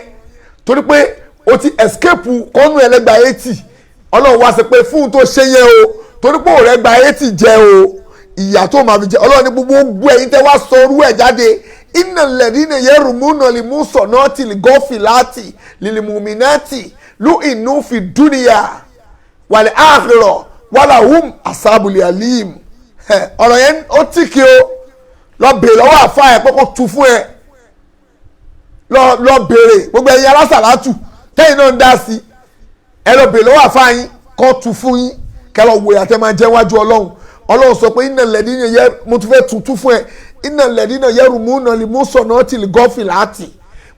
torí pé o ti escape kó nù ẹ lẹ́gba 80 Ọlọ́run wá ṣe pé fún tó ṣe yẹn o torí pé òun ẹgba 80 jẹ́ o ìyà tó máa fi jẹ Ọlọ́run ní gbogbo ẹ̀yin tẹ́ wá sọ orú ẹ̀ jáde iná lẹ́dínà yẹ́rù múnà lè mú sọ̀nà tì lè gọ́fì láti lè mùmínátì lú inú fi dúnìyà wàlẹ̀ àhìrọ̀ wàlà hum àsábùlì àlìm ọ̀rọ̀ yẹn ó tì kí o lọ bèèrè lọ́wọ́ àfa ẹ̀ pé kó tu fún ẹ lọ bèèrè gbogbo ẹ̀yin alásàlátù tẹ́yìn náà ń dá sí ẹ lọ bèèrè lọ́wọ́ àfa yín kó tu fún yín kẹ́ lọ wòye àtẹ́ máa jẹ́ wájú Ọlọ́run sọ pé iná lẹ́dínà yẹ mo tún fẹ́ tuntun fún ẹ iná lẹ́dínà yẹ́rù múnà lè mú sọ̀nà tí lè gọ́fì láti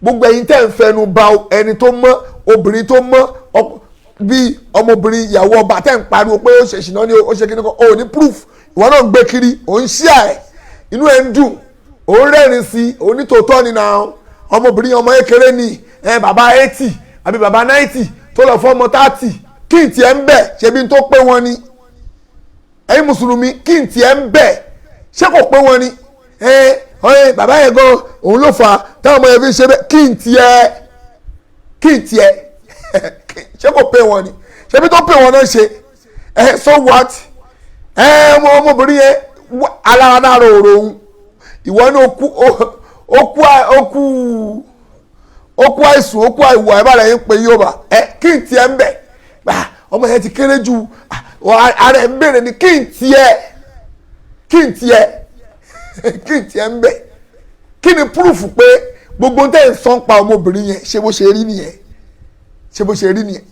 gbogbo ẹ̀yin tẹ́ ń fẹnu ba ẹni tó mọ́ obìnrin tó mọ́ bí ọmọbìnrin ìyàwó ọba tẹ́ ń pariwo pé ó ṣe ṣìnà ni ó ṣe kíní kan ó ní proof ìwọ náà ń gbé kiri ó ń ṣíà ẹ̀ inú ẹ̀ ń dùn ó ń rẹ́rìn sí ó ní tòótọ́ ni náà ọmọbìnrin ọmọ kékeré ni bàbá 80 àbí bàbá 90 tó lọ fọ́ ọmọ 30 kí n tiẹ̀ ń bẹ̀ ṣebí n tó pé wọn ni ẹ̀yin mùsùlùmí kí n tiẹ̀ ń bẹ̀ ṣé kò pé wọn ni bàbá yẹn gan òun ló fà á táwọn ọmọ yẹn fi ń ṣe bẹ́ẹ̀ kí n tiẹ̀ ṣé kò pé wọn ni ṣebí tó pé wọn náà ṣe so what ọmọbìnrin yẹn alára òrò òun ìwọ ní ó kú àìsùn ó kú àìwọ̀ ẹ̀ bá rẹ̀ ń pe Yorùbá kí n tiẹ̀ ń bẹ̀ ọmọ yẹn ti kéré ju ara ẹ̀ ń bèrè ni kí n tiẹ̀ ń bẹ̀ kí ni proof pé gbogbo tẹ́ ń sọ́n pa ọmọbìnrin yẹn ṣé bó ṣe rí nìyẹn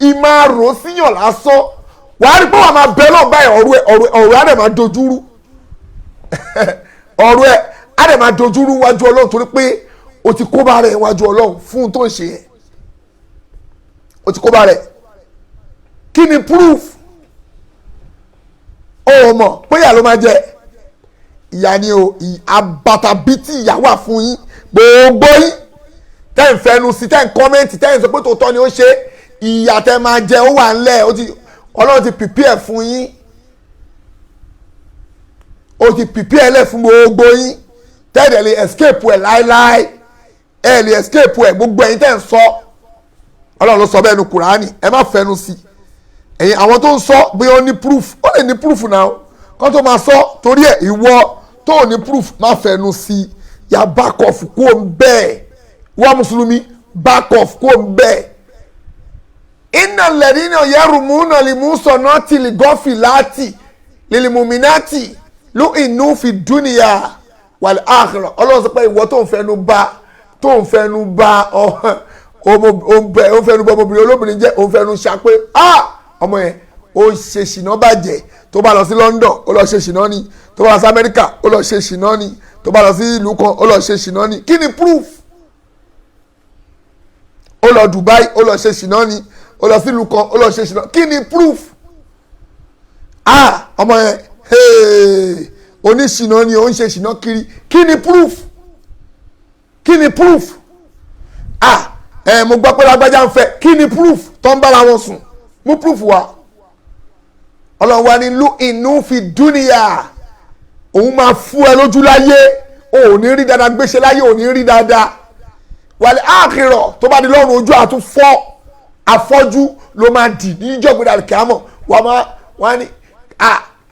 ìmọ̀ àrò síyàn lásán wàá rí pé wàá máa bẹ lọ́ọ̀ báyìí ọ̀rọ̀ á dẹ̀ máa dojúrú ọ̀rọ̀ ẹ̀ á dẹ̀ máa dojúrú wájú Ọlọ́run torí pé o ti kó bá rẹ̀ wájú Ọlọ́run fún un tó ń ṣe yẹn o ti kó bá rẹ̀ kí ni proof ó mọ̀ pé ìyà ló máa jẹ ìyà ni o àbàtà bíi tí ìyà wà fún yín gbogbo yín tẹ́ ń fẹnu sí tẹ́ ń kọ́mẹ́ǹtì tẹ́ ń sọ pé tòótọ́ ni ó ṣe ìyà tẹ́ máa jẹ ó wà ńlẹ̀ Ọlọ́run ti prepare fún yín ó ti prepare lẹ̀ fún gbogbo yín tẹ́ẹ̀dẹ̀ lè escape ẹ̀ láéláé ẹ̀ lè escape ẹ̀ gbogbo ẹ̀yin tẹ́ ń sọ Ọlọ́run ló sọ bẹ́ẹ̀ nu Kùránì ẹ má fẹnu sí ẹ̀yin àwọn tó ń sọ bí ó ní proof ó lè ní proof náà kó tó máa sọ torí ẹ̀ ìwọ tó ní proof má fẹnu sí ya back off kó ń bẹ́ẹ̀ wọ́n mùsùlùmí back off kó ń bẹ́ẹ̀ iná lẹ́dínà yẹ́rùmúnà lìmúsọ̀nàtì lìgọ́fìláàtì lìlìmùmínàtì ló inú fi dúnìyà wàlẹ̀ àkàrà Ọlọ́run sọ pé ìwọ tó ń fẹnu bá ọmọbìnrin olóbìnrin jẹ́ òun fẹnu ṣàpé ọmọ yẹn ó ṣe ṣìnà bàjẹ́ tó bá lọ sí London ó lọ ṣe ṣìnà ni tó bá lọ sí America ó lọ ṣe ṣìnà ni tó bá lọ sí ìlú kan ó lọ ṣe ṣìnà ni kí ni proof ó lọ Dubai ó lọ ṣe ṣìnà ni ó lọ sí ìlú kan ó lọ ṣe ṣìnà kí ni proof ọmọ yẹn oníṣìnà ni ó ń ṣe ṣìnà kiri kí ni proof mo gbọ́ pé lágbájá ń fẹ́ kí ni proof tó ń bára wọn sùn mú proof wá Ọlọ́run wa ni lu inú fi dúnìyà òun máa fún ẹ lójú láyé ò ní rí dáadáa gbéṣẹ́ láyé ò ní rí dáadáa wàlẹ̀ àkìrọ̀ tó bá di lọ́rùn ojú àtúnfọ́ afọ́jú ló máa dì níjọ́ gbéra kíámọ̀ wọ́n ní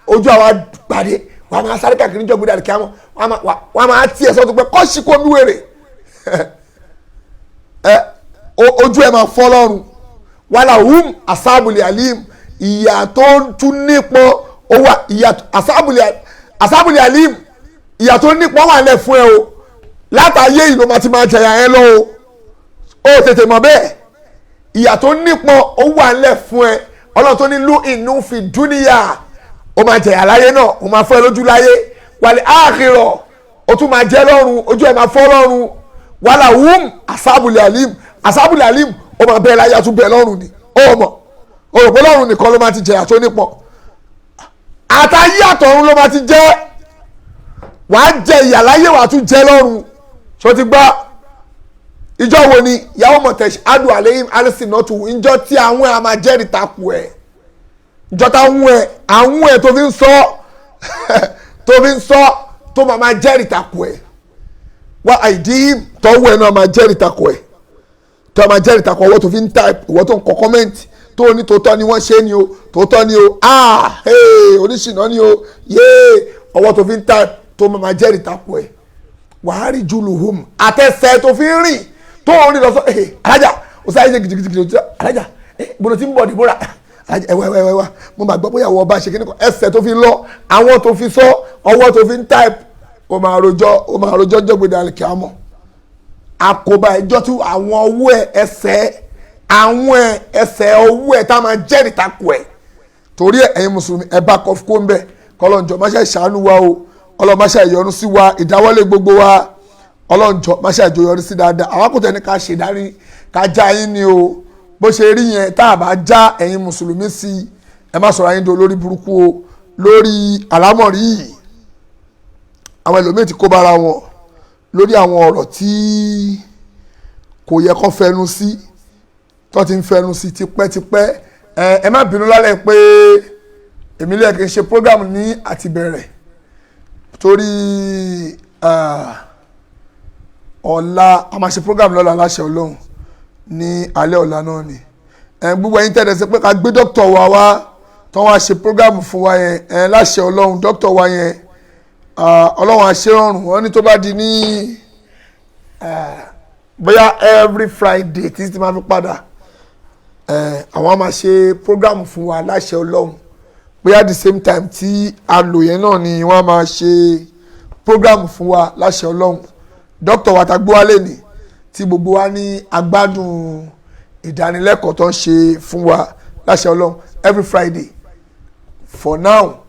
ojú àwa gbàdé wọ́n máa sáré kàkiri níjọ́ gbéra kíámọ̀ wọ́n máa tiẹ̀ sọ́tún pé kọ́ṣì kó mi wèrè ojú ẹ̀ máa fọ́ lọ́rùn wàlà hum asábùlì alim ìyà tó tún nípọn ó wà ìyà asábùlì alim ìyà tó nípọn wà lẹ̀ fún ẹ o látàyé ìlú ma ti máa jẹyà ẹ lọ o ó tètè mọ̀ bẹ́ẹ̀ ìyà tó nípọn ó wà lẹ̀ fún ẹ Ọlọ́run tó ní lú inú fi dúníyà ó máa jẹyà láyé náà ó máa fọ́ ẹ lójú láyé wàlẹ̀ àkìrọ̀ ó tún máa jẹ lọ́run ojú ẹ máa fọ́ lọ́run wàlà hum asábùlì alim ó máa bẹ́ẹ̀ láyé àtúbẹ̀ lọ́run ni ó mọ̀ ó rò pé lọ́run nìkan ló máa ti jẹyà tó nípọn àtàyé àtọ̀run ló máa ti jẹ wàá jẹ ìyà láyé wàá tún jẹ lọ́run tó ti gbọ́ ìjọ wo ni yàwó mọ̀tẹ́sí adu aleyhim alison nọ́tù ìjọ tí àwọn ẹ̀ máa jẹ́rìí takò ẹ̀ ìjọ táwọn ẹ̀ tó fi ń sọ tó máa jẹ́rìí takò ẹ̀ wá àìdí tọ́wọ́ ẹ̀ náà máa jẹ́rìí takò ẹ̀ tó máa jẹ́rìí takò ọwọ́ tó fi ń type ìwọ́ tó ń kọ comment tó ní tòótọ́ ni wọ́n ṣe ni o tòótọ́ ni o oníṣìná ni o ọwọ́ tó fi ń type tó máa jẹ́rìí takò ẹ̀ wàá rí juluhum àtẹ̀sẹ̀ tó fi ń rìn tó ń rìn lọ sọ alájà ó sáré ṣe gidigidi alájà gbọdọ̀ tí ń bọ̀ dìbò rà alájà ẹwà mo máa gbọ́ bóyá wọ́n bá ṣe kíní kan ẹsẹ̀ tó fi lọ àwọn tó fi sọ ọwọ́ tó fi ń type ó máa rojọ́ jọ́gbẹ̀dẹ̀ àlìkàmọ́ àkóbá ẹjọ́ tí àwọn ọwọ́ ẹsẹ̀ ọwọ́ ẹ̀ tá máa jẹ́rìí takò ẹ̀ torí ẹ̀yin mùsùlùmí ẹ bá kọ́ kó ń bẹ̀ kọ́lọ́njọ́ máṣe ìṣàánú wa o Ọlọ́run máṣe ìyọ́nú sí wa ìdáwọ́lé gbogbo wa ọlọ́njọ́ máṣe àjọyọrí sí dáadáa àwọn kò tẹ́ni ká ṣèdárí ká já yín ni o bó ṣe rí yẹn tá a bá já ẹ̀yin mùsùlùmí sí ẹ má sọ̀rọ̀ ayíǹde olórí burúkú o lórí àlámọ̀rí yìí àwọn ẹlòmíì ti kó bára wọn lórí àwọn ọ̀rọ̀ tí kò yẹ kó fẹnu sí tó ti ń fẹnu sí tipẹ́tipẹ́ ẹ má bínú lálẹ́ pé èmi lè kí n ṣe program ní àtìbẹ̀rẹ̀ torí ọ̀la a máa ṣe program lọ́la láṣẹ Ọlọ́run ní alẹ́ ọ̀la náà ni gbogbo ẹ̀yin tẹ́lẹ̀ sí pé ká gbé dókítà wa wá tó wá ṣe program fún wa yẹn láṣẹ Ọlọ́run dókítà wa yẹn Ọlọ́run àṣerọ̀rùn wọn ní tó bá di ní bóyá every Friday tí ti máa fi padà àwọn máa ṣe program fún wa láṣẹ Ọlọ́run bóyá the same time tí a lò yẹn náà ni wọ́n máa ṣe program fún wa láṣẹ Ọlọ́run dókítà wa ta gbọ́ wálé ni tí gbogbo wa ní agbádùn ìdánilẹ́kọ̀ọ́ tó ń ṣe fún wa láṣẹ Ọlọ́run every Friday for now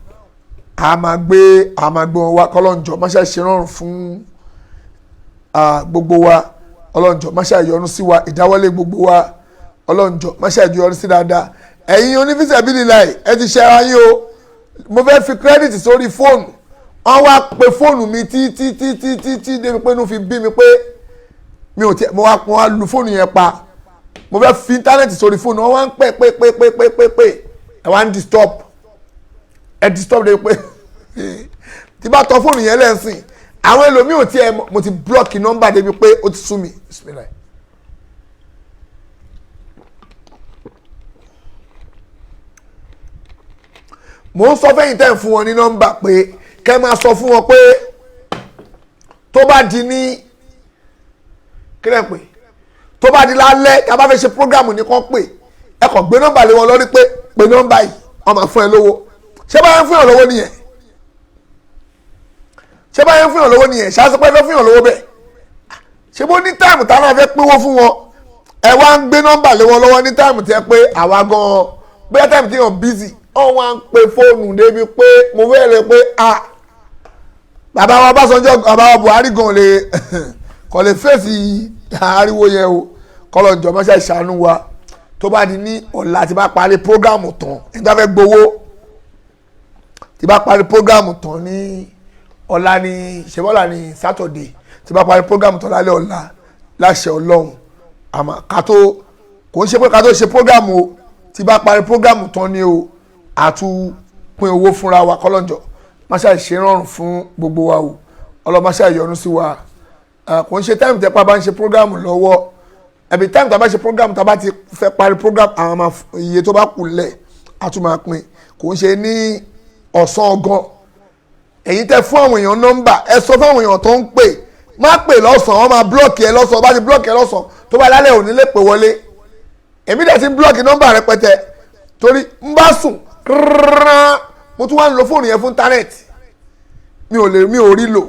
a máa gbé wọn wá kọ́lọ́njọ́ máṣá ṣe rọrùn fún gbogbo wa ọlọ́njọ́ máṣá ìyọ́nú sí wa ìdáwọ́lé gbogbo wa ọlọ́njọ́ máṣá ìyọ́nú sí dáadáa ẹ̀yin onífíṣẹ́ bíi láì ẹ ti ṣe ara yín o mo fẹ́ fi credit sórí fóònù wọ́n wá pe fóònù mi tí débi pé inú fi bí mi pé mi ò tiẹ̀ mo wá lu fóònù yẹn pa mo fẹ́ fi íńtánẹ́ẹ̀tì sórí fóònù wọ́n wá ń pè ẹ wá ń disturb débi pé tí bá tọ fóònù yẹn lẹ́sìn àwọn ẹlòmíì ò tiẹ̀ mo ti blọ́ọ̀kì nọ́mbà débi pé ó ti sú mi. mo ń sọ fẹ́yìn tẹ́ ń fún wọn ní nọ́mbà pé kẹ́ máa sọ fún wọn pé tó bá di ní kílẹ̀ pé tó bá di lálẹ́ tá a bá fẹ́ ṣe prógrámù ní kàn pé ẹ kàn gbé nọ́mbà lé wọn lórí pé nọ́mbà yìí wọ́n máa fún ẹ lówó ṣé báyẹn fún yàn lówó nìyẹn ṣáàṣì pé ẹ fẹ́ fún yàn lówó bẹ́ẹ̀ ṣé bó ní táìmù táwọn afẹ́ pínwó fún wọn ẹ wá ń gbé nọ́mbà lé wọn lọ́wọ́ ní táìmù tí ẹ pé àwa gan-an bóyá táìmù tí yàn bízì wọ́n wá ń pe fóònù débi pé mo fẹ́ rẹ pé bàbá wa Ọbásanjọ́ bàbá wa Buhari gan kò lè fèsì ariwo yẹn o kọlọ̀njọ́ mọ́ṣẹ́ ìṣàánú wa tó bá di ní ọ̀la tí bá parí prógámù tán nígbà fẹ́ gbowó tí bá parí prógámù tán ní ọ̀la ní ṣẹ́bọ́là ní sátọ̀dé tí bá parí prógámù tán lálẹ́ ọ̀la láṣẹ Ọlọ́run àmọ́ kò ń ṣe pé ká tó ṣe prógámù o tí bá parí prógámù tán ní o àtúpín owó fúnra wa kọlọ́njọ́ máṣá ìṣerọ̀rùn fún gbogbo wa o ọlọ́máṣá ìyọ́nú sí wa kò ń ṣe táìmù tẹ́pá bá ń ṣe prógámù lọ́wọ́ ẹ̀bí táìmù tá a bá ṣe prógámù tá a bá ti fẹ́ parí prógámù àwọn máa iye tó bá kù lẹ̀ àtúmọ̀ pín kò ń ṣe ní ọ̀sán ọgán èyí tẹ́ fún àwọn èèyàn nọ́mbà ẹ sọ fún àwọn èèyàn tó ń pè má pè lọ́sàn-án wọ́n máa blọ́ọ̀kì ẹ lọ́sàn-án bá ti blọ́ọ̀kì ẹ lọ́sàn-án tó bá lálẹ́ òní lè pè wọlé èmi dẹ̀ ti blọ́ọ̀kì nọ́mbà rẹpẹtẹ torí ń bá sùn rárá mo tún wá ń lo fóònù yẹn fún íńtánẹ́ẹ̀tì mi ò rí lò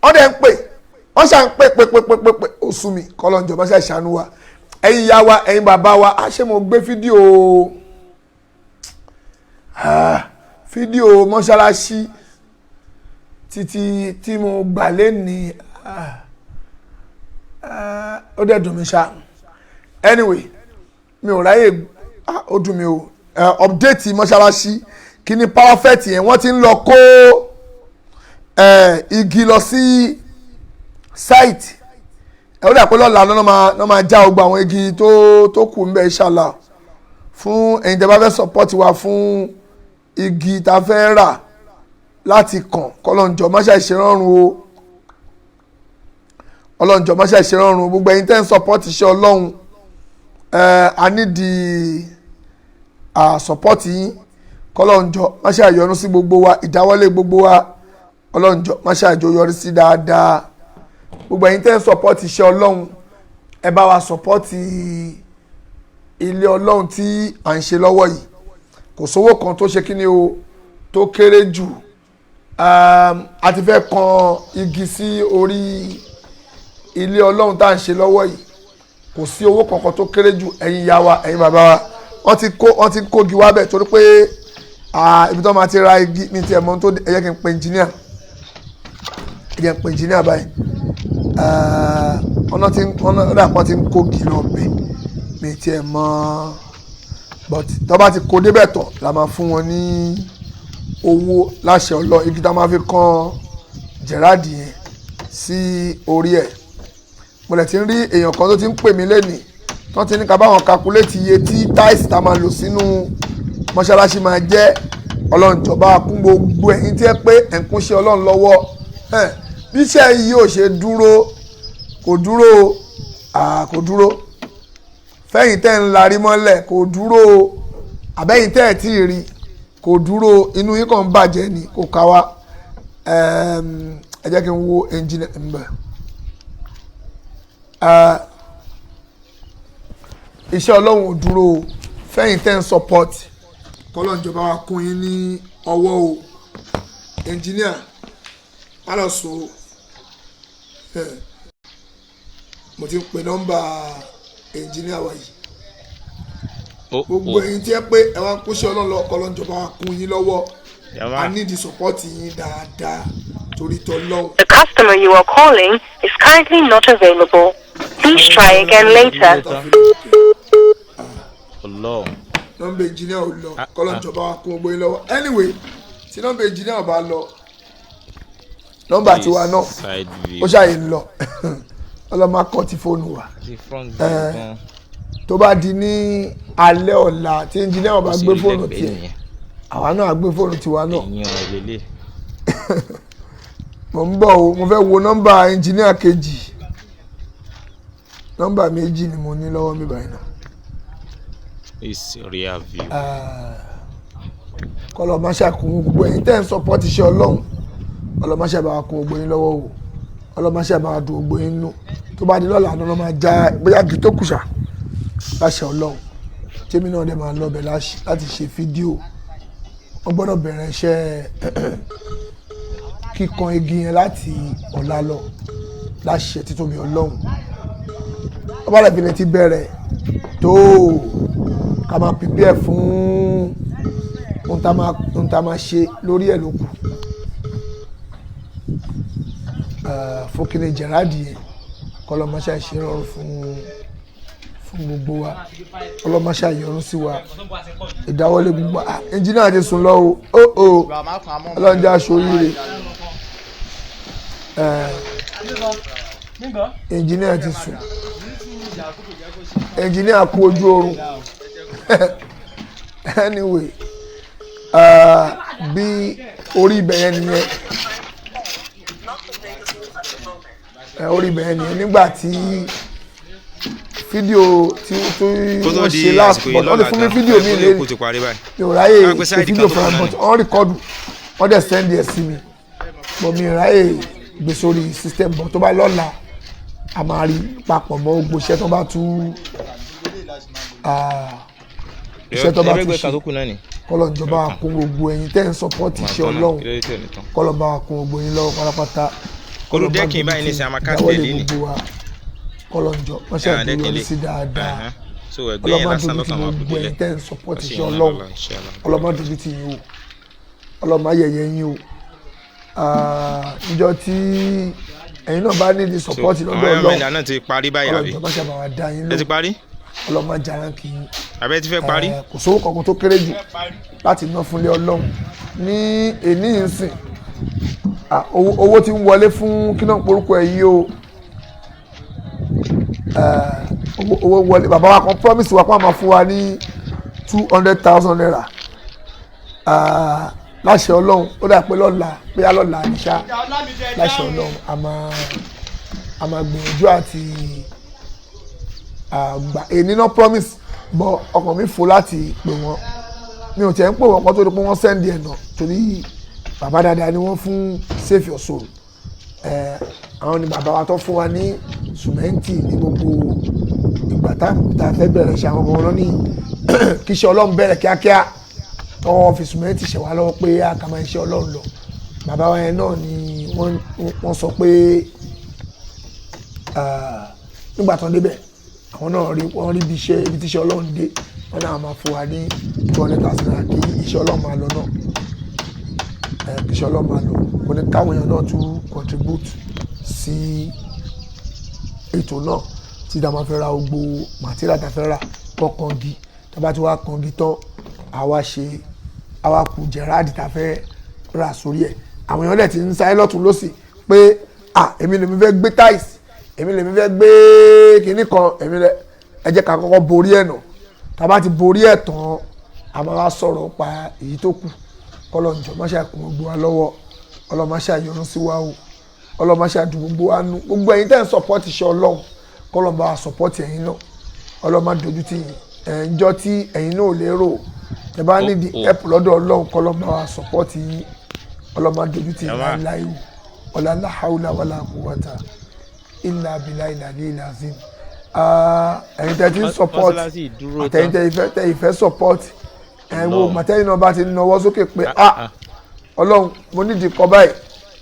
wọ́n dẹ̀ ń pè wọ́n ṣà ń pè oṣù mi kọ́lọ́njọ́ bá ṣe ṣàánú wa ẹ̀yin ìyá wa ẹ̀yin bàbá wa ṣé mo gbé fídíò mọ́ṣáláṣí títí tí mo gbà lẹ́ni ó dẹ̀ dùn mí ṣá anyway mi ò ráyè ó dùn mí o update mọ́ṣáláṣí kí ni perfect yẹn wọ́n ti ń lọ kó igi lọ sí site ó dà pé lọ́la náà máa já ọgbà àwọn igi tó kù ńbẹ̀ inshallah fún ẹ̀yin tẹ́ bá fẹ́ support wa fún igi tá a fẹ́ rà láti kàn kọ́lọ́njọ́ máṣá ìṣerọ́rùn o ọlọ́njọ́ máṣá ìṣerọ́rùn gbogbo ẹ̀yin tẹ́ ń support iṣẹ́ Ọlọ́run a nídìí support yín kọ́lọ́njọ́ máṣá ìyọ́nú sí gbogbo wa ìdáwọ́lé gbogbo wa ọlọ́njọ́ máṣá ìjọ yọrí sí dáadáa gbogbo ẹ̀yin tẹ́ ń support iṣẹ́ Ọlọ́run ẹ bá wa support ilé Ọlọ́run tí à ń ṣe lọ́wọ́ yìí kò sówó kan tó ṣe kí ni o tó kéré jù a ti fẹ́ kan igi sí orí ilé Ọlọ́run tá à ń ṣe lọ́wọ́ yìí kò sí owó kankan tó kéré jù ẹ̀yin ìyá wa ẹ̀yin bàbá wa wọ́n ti kó igi wá bẹ̀ torí pé ibi tó máa ti ra igi ní tiẹ̀ mọ́ tó ẹ jẹ́ kí n pe engineer báyìí ọ̀nà dàpọ̀ ti ń kó igi lọ bẹ̀ ní tiẹ̀ mọ́ but tó bá ti kó débẹ̀ tán la máa fún wọn ní owó láṣẹ Ọlọ́run igi tá a máa fi kan Gerard yẹn sí orí ẹ̀ mo lè ti rí èèyàn kan tó ti ń pè mí lẹ́nìí tó ti ní ká báwọn calculate iye tí tiles tá a máa lò sínú mọ́ṣáláṣí máa jẹ́ Ọlọ́run jọba kún gbogbo ẹ̀yin tí ẹ pé ẹ̀kún ṣe Ọlọ́run lọ́wọ́ bí iṣẹ́ yìí ò ṣe dúró kò dúró fẹ́yìn tẹ́ ń larí mọ́lẹ̀ kò dúró àbẹ́yìn tẹ́ ẹ̀ tí ì rí kò dúró inú yín kàn ń bàjẹ́ ni kò ká wá ẹ jẹ́ kí n wo engine ń bẹ̀. iṣẹ́ Ọlọ́run ò dúró fẹ́yìn tẹ́ ń support kọ́lọ́ ìjọba wa kún yín ní ọwọ́ o engineer má lọ sùn o mo ti ń pè nọ́mbà engineer wa yìí gbogbo ẹ̀yin tí ẹ pé ẹ wá ń kúṣẹ́ Ọlọ́run lọ kọ́lọ́ ìjọba wa kún yín lọ́wọ́ I need the support yín dáadáa torí tọ́lọ́run. The customer you are calling is currently not available. Please try again later. nọ́mbà engineer ò lọ kọ́lọ̀ ìjọba wa kún gbogbo yín lọ́wọ́ anyway tí nọ́mbà engineer ò bá lọ nọ́mbà tiwa náà ó ṣàyè ń lọ ọlọ́mọ akọ́ ti fóònù wa tó bá di ní alẹ́ ọ̀la tí engineer ò bá gbé fóònù tiẹ̀ àwa náà á gbé fóònù tiwa náà mo ń bọ̀ o mo fẹ́ wo nọ́mbà engineer kejì nọ́mbà méjì ni mo ní lọ́wọ́ mi báyìí náà. It's real view. Kọ́lọ̀ máa ṣàkóso gbogbo ẹ̀yin tẹ́ ń support iṣẹ́ Ọlọ́run Ọlọ́run máa ṣàbàwá kún gbogbo yín lọ́wọ́ o Ọlọ́run máa ṣàbàwá dùn gbogbo yín nù tó bá di lọ́la àná máa já bóyá kì í tó kùsà láṣẹ Ọlọ́run tèmi náà dẹ̀ máa lọ́bẹ̀ láti ṣe fídíò wọ́n gbọ́dọ̀ bẹ̀rẹ̀ iṣẹ́ kíkan igi yẹn láti ọ̀la lọ láṣẹ títóbi Ọlọ́run ọba rẹ̀ bìnrin ti bẹ̀rẹ̀ tó ká máa prepare fún ohun tá a máa ṣe lórí ẹ̀ lókù fún kíni Gerard yẹn kọlọmọṣà ṣe rọrùn fún gbogbo wa kọlọmọṣà yọrùn sí wa ìdáwọ́lé gbogbo ẹnjìnìá ti sùn lọ o ọlọ́njà aṣoríire ẹnjìnìá ti sùn ẹnjìnìá kú ojú oorun anyway bí orí ibẹ̀ yẹn nìyẹn orí ibẹ̀ yẹn nìyẹn nígbà tí fídíò tí wọ́n ṣe last but wọ́n ti fún mi fídíò mi lé mi ò ráyè ṣe fídíò fún mi but wọ́n rìkọ́dù wọ́n dẹ̀ send ẹ̀ sí mi but mi ò ráyè gbé sórí system but tó bá lọ́la a máa rí papọ̀ mọ́ gbogbo iṣẹ́ tó bá tún iṣẹ́ tó bá tún ṣe kọ́lọ̀ ìjọba kún gbogbo ẹ̀yin tẹ́ ń support iṣẹ́ Ọlọ́run kọ́lọ̀ bá kún gbogbo ẹ̀yin lọ́wọ́ pátápátá olùdẹ́kìn báyìí ní sàmà káàdì ní kọ́lọ̀ ìjọ wọ́n ṣe àdúró sí dáadáa ọlọ́mọdún ti gbogbo ẹ̀yin tẹ́ ń support iṣẹ́ Ọlọ́run ọlọ́mọdún ti yín o ọlọ́mọ ayẹyẹ yín o níjọ́ tí ẹ̀yin náà bá ní di support lọ́dọ̀ Ọlọ́run kọ́lọ̀ ìjọba ṣàbàwà dá yín lọ ọlọ́mọ jàrán kì í abẹ́ ti fẹ́ parí kò sówó kankan tó kéré jù láti ná fúnlé Ọlọ́run ní èní ìsìn owó tí ń wọlé fún kí náà porúkọ ẹ̀ yìí o owó wọlé bàbá wa kan promise wa pé wọ́n máa fún wa ní 200,000 naira láṣẹ Ọlọ́run ó dà pé lọ́la pé alọ́la àníṣá láṣẹ Ọlọ́run a máa gbìyànjú àti àgbà èyí náà promise bọ ọkàn mi fò láti pè wọ́n mi ò tẹ̀ ń pè wọ́n kó tó di pé wọ́n send ẹ̀ náà torí bàbá dáadáa ni wọ́n fún save your soul àwọn ni bàbá wa tó fún wa ní sùmẹ́ǹtì ní gbogbo ìgbà tá a fẹ́ bẹ̀rẹ̀ ṣe àwọn ọmọ wọn ní kí iṣẹ́ Ọlọ́run bẹ̀rẹ̀ kíákíá wọ́n fi sùmẹ́ǹtì ṣẹ̀ wá lọ́wọ́ pé a kà máa iṣẹ́ Ọlọ́run lọ bàbá wa yẹn náà ni wọ́n sọ pé nígbà tó ń débẹ̀ àwọn náà wọ́n rí ibi tí iṣẹ́ Ọlọ́run dé wọ́n náà máa fún wa ní 200,000 naira kí iṣẹ́ Ọlọ́run máa lọ náà kí iṣẹ́ Ọlọ́run máa lọ kò ní káwọn èèyàn náà tún contribute sí ètò náà tí ìdá máa fẹ́ ra gbogbo material tá a fẹ́ rà kọ́kàngi tó bá ti wá kàngi tán àwa kù Gerard tá a fẹ́ rà sórí ẹ̀ àwọn èèyàn dẹ̀ ti ń sáré lọ́tún lọ́sì pé èmi lèmi fẹ́ gbé tiles èmi lèmi fẹ́ gbé kinní kan ẹ jẹ́ ká kọ́kọ́ borí ẹ̀ nà tá a bá ti borí ẹ̀ tán a máa wá sọ̀rọ̀ pa èyí tó kù kọ́lọ̀ ǹjọ́ má ṣàkóso gbogbo wa lọ́wọ́ ọlọ́ má ṣàyọrùn sí wa o ọlọ́ má ṣàdùn gbogbo wa nú gbogbo ẹ̀yin tẹ́ ń support iṣẹ́ Ọlọ́run kọ́lọ̀ bá wa support ẹ̀yin náà ọlọ́ má dojú tì yín ẹ̀ǹjọ́ tí ẹ̀yin náà ò lérò ẹ bá ní di help lọ́dọ̀ Ọlọ́run kọ́lọ̀ bá wa support yín ọlọ́ má dojú tì yín láyé ọlá la hawla wala quwwata illa billahi al-aliyyil azim ẹ̀yin tẹ́ ti ń support àtẹ̀yin tẹ́ ìfẹ́ support wo màtẹ́yìn náà bá ti náwó sókè pé Ọlọ́run mo nídìí kọ báyìí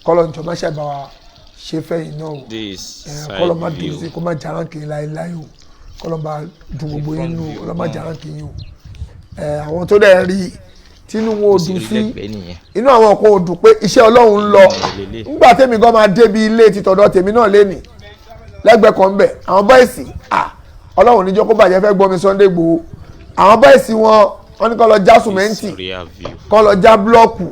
kọ́lọ̀ ń jọ má ṣàbà wa ṣe fẹ́yìn náà o kọ́lọ̀ má dùn sí kó má jàrán kì í láéláé o kọ́lọ̀ má dùn gbogbo yín nù kọ́lọ̀ má jàrán kì í o àwọn tó dẹ̀ rí tínú wọn ò dùn sí inú àwọn kan ò dùn pé iṣẹ́ Ọlọ́run ń lọ nígbà tèmi gan máa débi ilé ti tọ̀dọ̀ tèmi náà lé ní lẹ́gbẹ̀ẹ́ kan bẹ̀ àwọn bọ́ìsì Ọlọ́run níjọ́ kó bàjẹ́ fẹ́ gbọ́ mi Sunday Igboho àwọn bọ́ìsì wọn wọ́n ní kó lọ já sùmẹ́ǹtì kó lọ já blọ́ọ̀kù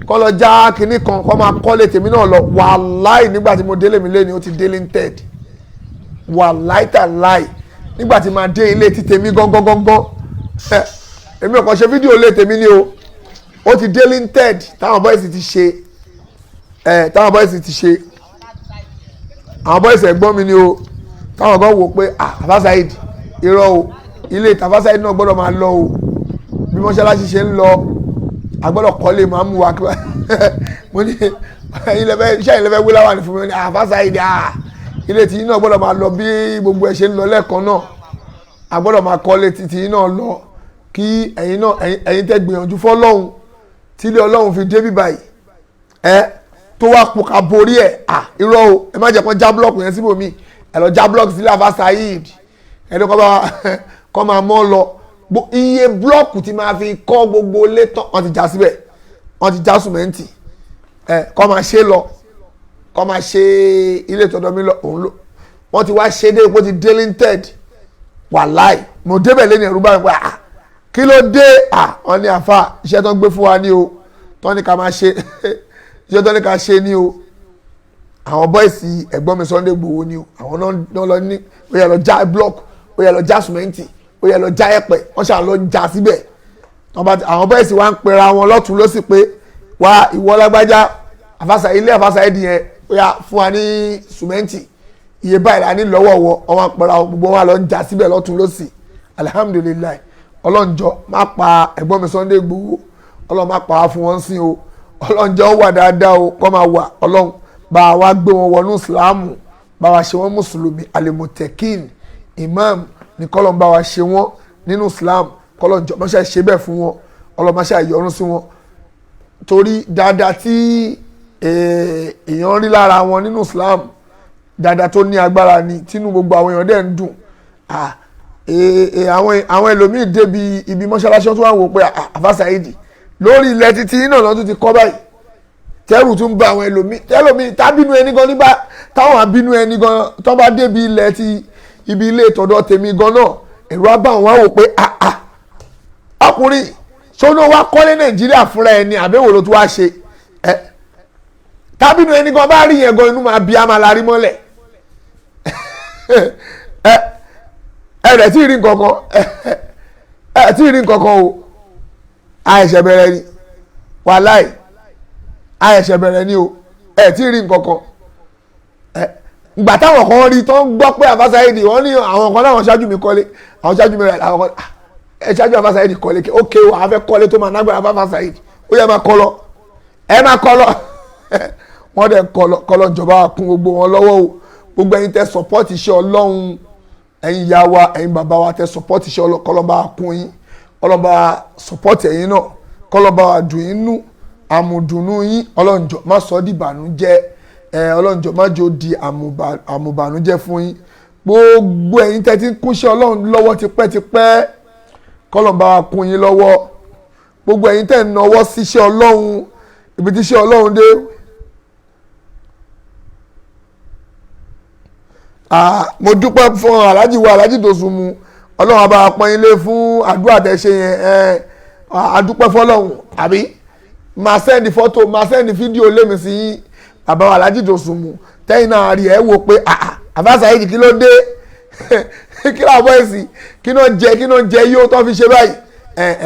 kó lọ já kinní kan kó máa kọ́lé tèmi náà lọ wàláì nígbà tí mo délé mi lé ni ó ti délé ń tẹ̀d wàláì tàláì nígbà tí máa dé ilé ti tèmi gángan èmi ò kàn ṣe fídíò lé tèmi ni o ó ti délé ń tẹ̀d táwọn bọ́ìsì ti ṣe àwọn bọ́ìsì ẹ̀gbọ́n mi ni o táwọn kan wò pé Alfa Saheed irọ́ o ilé Alfa Saheed náà gbọ́dọ̀ máa lọ o bí mọ́ṣáláṣí ṣe ń lọ agbọ́dọ̀ kọ́lé máa mú wa mo ní iṣẹ́ ìlẹ́fẹ́ wíwá wà ní fún mi ní Alfa Saheed ilé tí náà gbọ́dọ̀ máa lọ bí gbogbo ẹ̀ ṣe ń lọ lẹ́ẹ̀kan náà agbọ́dọ̀ máa kọ́lé títí náà lọ kí ẹ̀yin tẹ́ gbìyànjú fọ́lọ́hún tí ilé Ọlọ́run fi dé bí báyìí tó wá pòkà borí irọ́ o ẹ má jẹ́ kó já blọ́ọ̀kù yẹn síbòmí ẹ lọ já blọ́ọ̀kù sílẹ̀ Alfa Saheed ẹni kọ́ máa mọ́ lọ iye blọ́ọ̀kù tí máa fi kọ́ gbogbo ilé tán wọ́n ti já síbẹ̀ wọ́n ti já sùmẹ́ǹtì kọ́ máa ṣe lọ kọ́ máa ṣe ilé tọ́dọ̀ mi lọ òun ló wọ́n ti wá ṣe dé ipò ti delinted wàláì mo débẹ̀ lẹ́nu ẹ̀rú báyìí pé kí ló dé wọ́n ní àfa iṣẹ́ tó ń gbé fún wa ní o tó ní ká máa ṣe iṣẹ́ tó ní ká ṣe ní o àwọn bọ́ìsì ẹ̀gbọ́n mi Sunday Igboho ni o àwọn náà lọ ní ó yẹ lọ já block ó yẹ lọ já sùmẹ́ǹtì ó yẹ lọ já ẹ̀pẹ̀ wọ́n ṣàn lọ já síbẹ̀ àwọn bọ́ìsì wa ń pera wọn lọ́tún lọ́sì pé wá ìwọ lágbájá ilé Alfa Saheed yẹn ó yà fún wa ní sùmẹ́ǹtì iye báyìí la ní lọ́wọ́wọ́ ọmọ pẹ̀lú gbogbo wọn lọ ń já síbẹ̀ lọ́tún lọ́sì alihamudulilayi ọlọ́njọ́ má pa ẹ̀gbọ́n mi Sunday Igboho ọlọ́run má pa wá fún wọn sí o ọlọ́njọ́ wà dáadáa o kọ́ máa wà ọlọ́run bá wa gbé wọn wọnú ìsìláàmù bá wa ṣe wọn mùsùlùmí alimotekin imam ní kọ́lọ́n bá wa ṣe wọn nínú ìsìláàmù kọ́lọ́njọ́ máṣe ṣe bẹ́ẹ̀ fún wọn ọlọ́run máṣe àyọrún sí wọn torí dáadáa tí èèyàn rí lára wọn nínú ìsìláàmù dáadáa tó ní agbára ni tínú gbogbo àwọn èèyàn dẹ̀ ń dùn àwọn ẹlòmíì débi ibi mọ́ṣáláṣí tó wà wò pé Alfa Saheed lórí ilẹ̀ títí náà lọ́tún ti kọ́ báyìí tẹ́rù tún bá àwọn ẹlòmíì tábínú ẹni gan nígbà táwọn àbínú ẹni gan tó bá débi ilẹ̀ ti ibi ilé ìtọ́dọ̀ tèmi gan náà ẹ̀rù á bá wọn wá wò pé ọkùnrin ṣóná wá kọ́lé Nàìjíríà fúnra ẹni àbẹ̀wò ló tún wá ṣe tábínú ẹni gan bá rí yẹn gan inú máa bí a máa larí mọ́lẹ̀ rẹ̀ tí ì rí nǹkan kan o àìṣẹ̀ bẹ̀rẹ̀ ni wàláì àìṣẹ̀ bẹ̀rẹ̀ ni o tí ì rí nǹkan kan ìgbà táwọn kan rí tó ń gbọ́ pé Alfa Saheed wọ́n ní àwọn kan láwọn ṣáájú mi kọ́lé àwọn ṣáájú mi rẹ̀ àwọn kan ṣáájú Alfa Saheed kọ́lé ókè o àwọn fẹ́ kọ́lé tó máa nágbára Alfa Saheed ó yẹ máa kọ́ lọ máa kọ́ lọ wọ́n dẹ̀ kọ́ lọ jọba kún gbogbo wọn lọ́wọ́ o gbogbo ẹ̀yin tẹ́ support iṣẹ́ Ọlọ́run ẹ̀yin ìyá wa ẹ̀yin bàbá wa tẹ́ support iṣẹ́ Ọlọ́run kọ́lọ́ba kún yín kọ́lọ́ba support ẹ̀yin náà kọ́lọ́ba dùn yín nú àmùdùnú yín ọlọ́njọ́ má sọ di ìbànújẹ́ ọlọ́njọ́ má jò di àmùbànújẹ́ fún yín gbogbo ẹ̀yin tẹ́ ti ń kúnṣẹ́ Ọlọ́run lọ́wọ́ tipẹ́tipẹ́ kọ́lọ́ba kún yín lọ́wọ́ gbogbo ẹ̀yin tẹ́ ń nawọ́ síṣẹ́ Ọlọ́run ibi tí iṣẹ́ Ọlọ́run dé mo dúpẹ́ fún aláàjì Dòsùnmù Ọlọ́run àbá pọ́n yín lé fún àdúrà tẹ́ ṣe yẹn adúpẹ́ fọ́lọ́run àbí máa sẹ́ndì fọ́tò máa sẹ́ndì fídíò lémi sí yín bàbá wa aláàjì Dòsùnmù tẹ́yìn náà rí ẹ̀ wò pé Alfa Saheed kí ló dé kí làwọn bọ́ọ̀sì kí náà jẹ yóò tó fi ṣe báyìí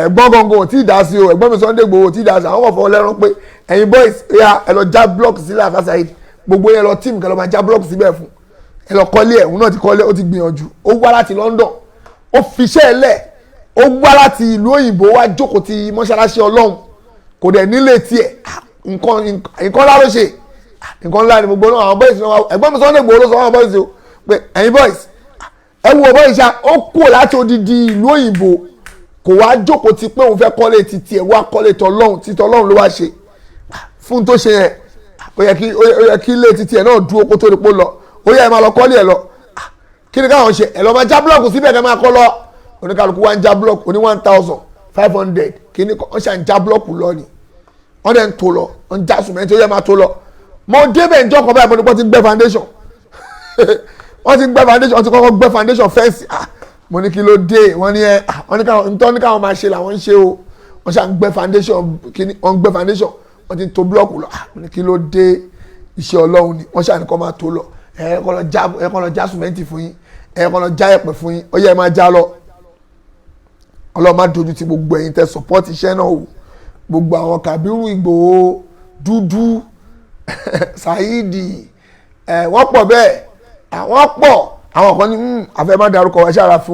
ẹ̀gbọ́n gangan ò tí ì dá sí o ẹ̀gbọ́n mi Sunday Igboho ò tí ì dá sí àwọn ọ̀fọ̀ lẹ́rán pé ẹ̀yin boys ẹ lọ já blọọkì sílẹ̀ Alfa Saheed gbogbo yẹn lọ tíìmù kẹ lọ máa já blọọkì síbẹ̀ fún ẹ lọ kọ́lé ẹ̀ òun náà ti kọ́lé ó ti gbìyànjú ó wá láti London ó fiṣẹ́ ẹ lẹ̀ ó wá láti ìlú òyìnbó wá jókòó ti mọ́ṣáláṣí Ọlọ́run kò dẹ̀ nílé tiẹ̀ nǹkan ńlá ló ṣe nǹkan ńlá ni gbogbo náà àwọn boys náà ẹ̀gbọ́n mi Sunday Igboho ló sọ àwọn boys o pé ẹ̀yin boys ẹ wo boys ṣá ó kúrò láti odidi ìlú òyìnbó kò wá jókòó ti pé òun fẹ́ kọ́lé ti tiẹ̀ wá kọ́lé tọ́lọ́run tí tọ́lọ́run ló wá ṣe fún tó ṣe yẹn ó yẹ kí ilé ti tiẹ̀ náà dúró kó tó di pé lọ ó yẹ ẹ máa lọ kọ́lé ẹ lọ kí ni káwọn ṣe ẹ lọ máa já blọọkù síbẹ̀ kẹ́ máa kọ́ lọ oníkàlùkù wá ń já blọọkù oní 1,500 kí ni wọ́n ṣe à ń já blọọkù lọ ni wọ́n dẹ̀ ń tó lọ wọ́n ń já sùmẹ́ntì ó yẹ máa tó lọ mo débẹ̀ ń jọ́kọ̀ báyìí mo ní wọ́n ti gbẹ́ foundation wọ́n ti gbẹ́ foundation wọ́n ti kọ́kọ́ gbẹ́ foundation fẹ́ǹsì mo ní kí ló dé wọ́n ní káwọn máa ṣe làwọn ń ṣe o wọ́n ṣà ń gbẹ́ foundation kíní wọ́n ń gbẹ́ foundation wọ́n ti ń to blọ́ọ̀kù lọ mo ní kí ló dé iṣẹ́ ọlọ́run ni wọ́n ṣà ní kọ́ máa tó lọ ẹ̀ẹ́kọ́ lọ já sùmẹ́ǹtì fún yín ẹ̀ẹ́kọ́ lọ já ẹ̀pẹ̀ fún yín ó yẹ máa já lọ ọlọ́run má dojú ti gbogbo ẹ̀yin tẹ́ support iṣẹ́ náà o gbogbo àwọn Kàbírù Ìgbòho Dúdú Saidi wọ́n pọ̀ bẹ́ẹ̀ àwọn pọ̀ àwọn kan ní àfẹ́ má darúkọ wá ṣáà ra fi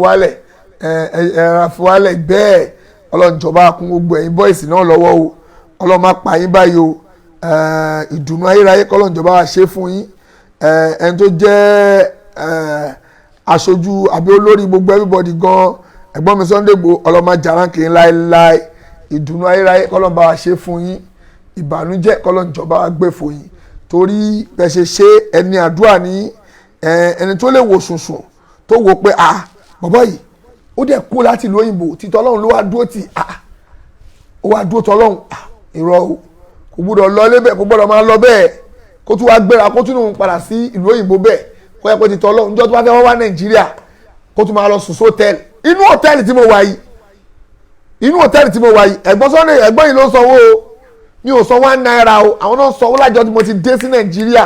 wálẹ̀ bẹ́ẹ̀ ọlọ́run jọba kún gbogbo ẹ̀yin bọ́ìsì náà lọ́wọ́ o ọlọ́run má pa yín báyìí o ìdùnnú ayérayé kọ́lọ́run jọba wa ṣe fún yín ẹni tó jẹ́ aṣojú àbí olórí gbogbo everybody gan ẹ̀gbọ́n mi Sunday Igboho ọlọ́run má jaránkì yín láéláé ìdùnnú ayérayé kọ́lọ́run bá wa ṣe fún yín ìbànújẹ́ kọ́lọ́run jọba wa gbé fún yín torí bẹ́ẹ̀ ṣe ṣe ẹni àdúrà ní ẹni tó lè wò sùnsùn tó wò pé bàbá yìí ó dẹ̀ kú láti ìlú òyìnbó títọ́ ọlọ́run ló wá dúró tì ó wá dúró tọ́ ọlọ́run irọ́ o kò gbúdọ̀ lọ lébẹ̀ kò gbúdọ̀ máa lọ bẹ́ẹ̀ kó tún wá gbéra kó tún nù padà sí ìlú òyìnbó bẹ́ẹ̀ kó yẹ kó títọ́ ọlọ́run níjọ́ tó bá fẹ́ wá Nàìjíríà kó tún máa lọ sùn sí hòtẹ́ẹ̀lì inú hòtẹ́ẹ̀lì tí mo wà yìí ẹ̀gbọ́n Sunday ẹ̀gbọ́n yìí ló sanwó o mi ò san £1 o àwọn náà sanwó lájọ tí mo ti dé sí Nàìjíríà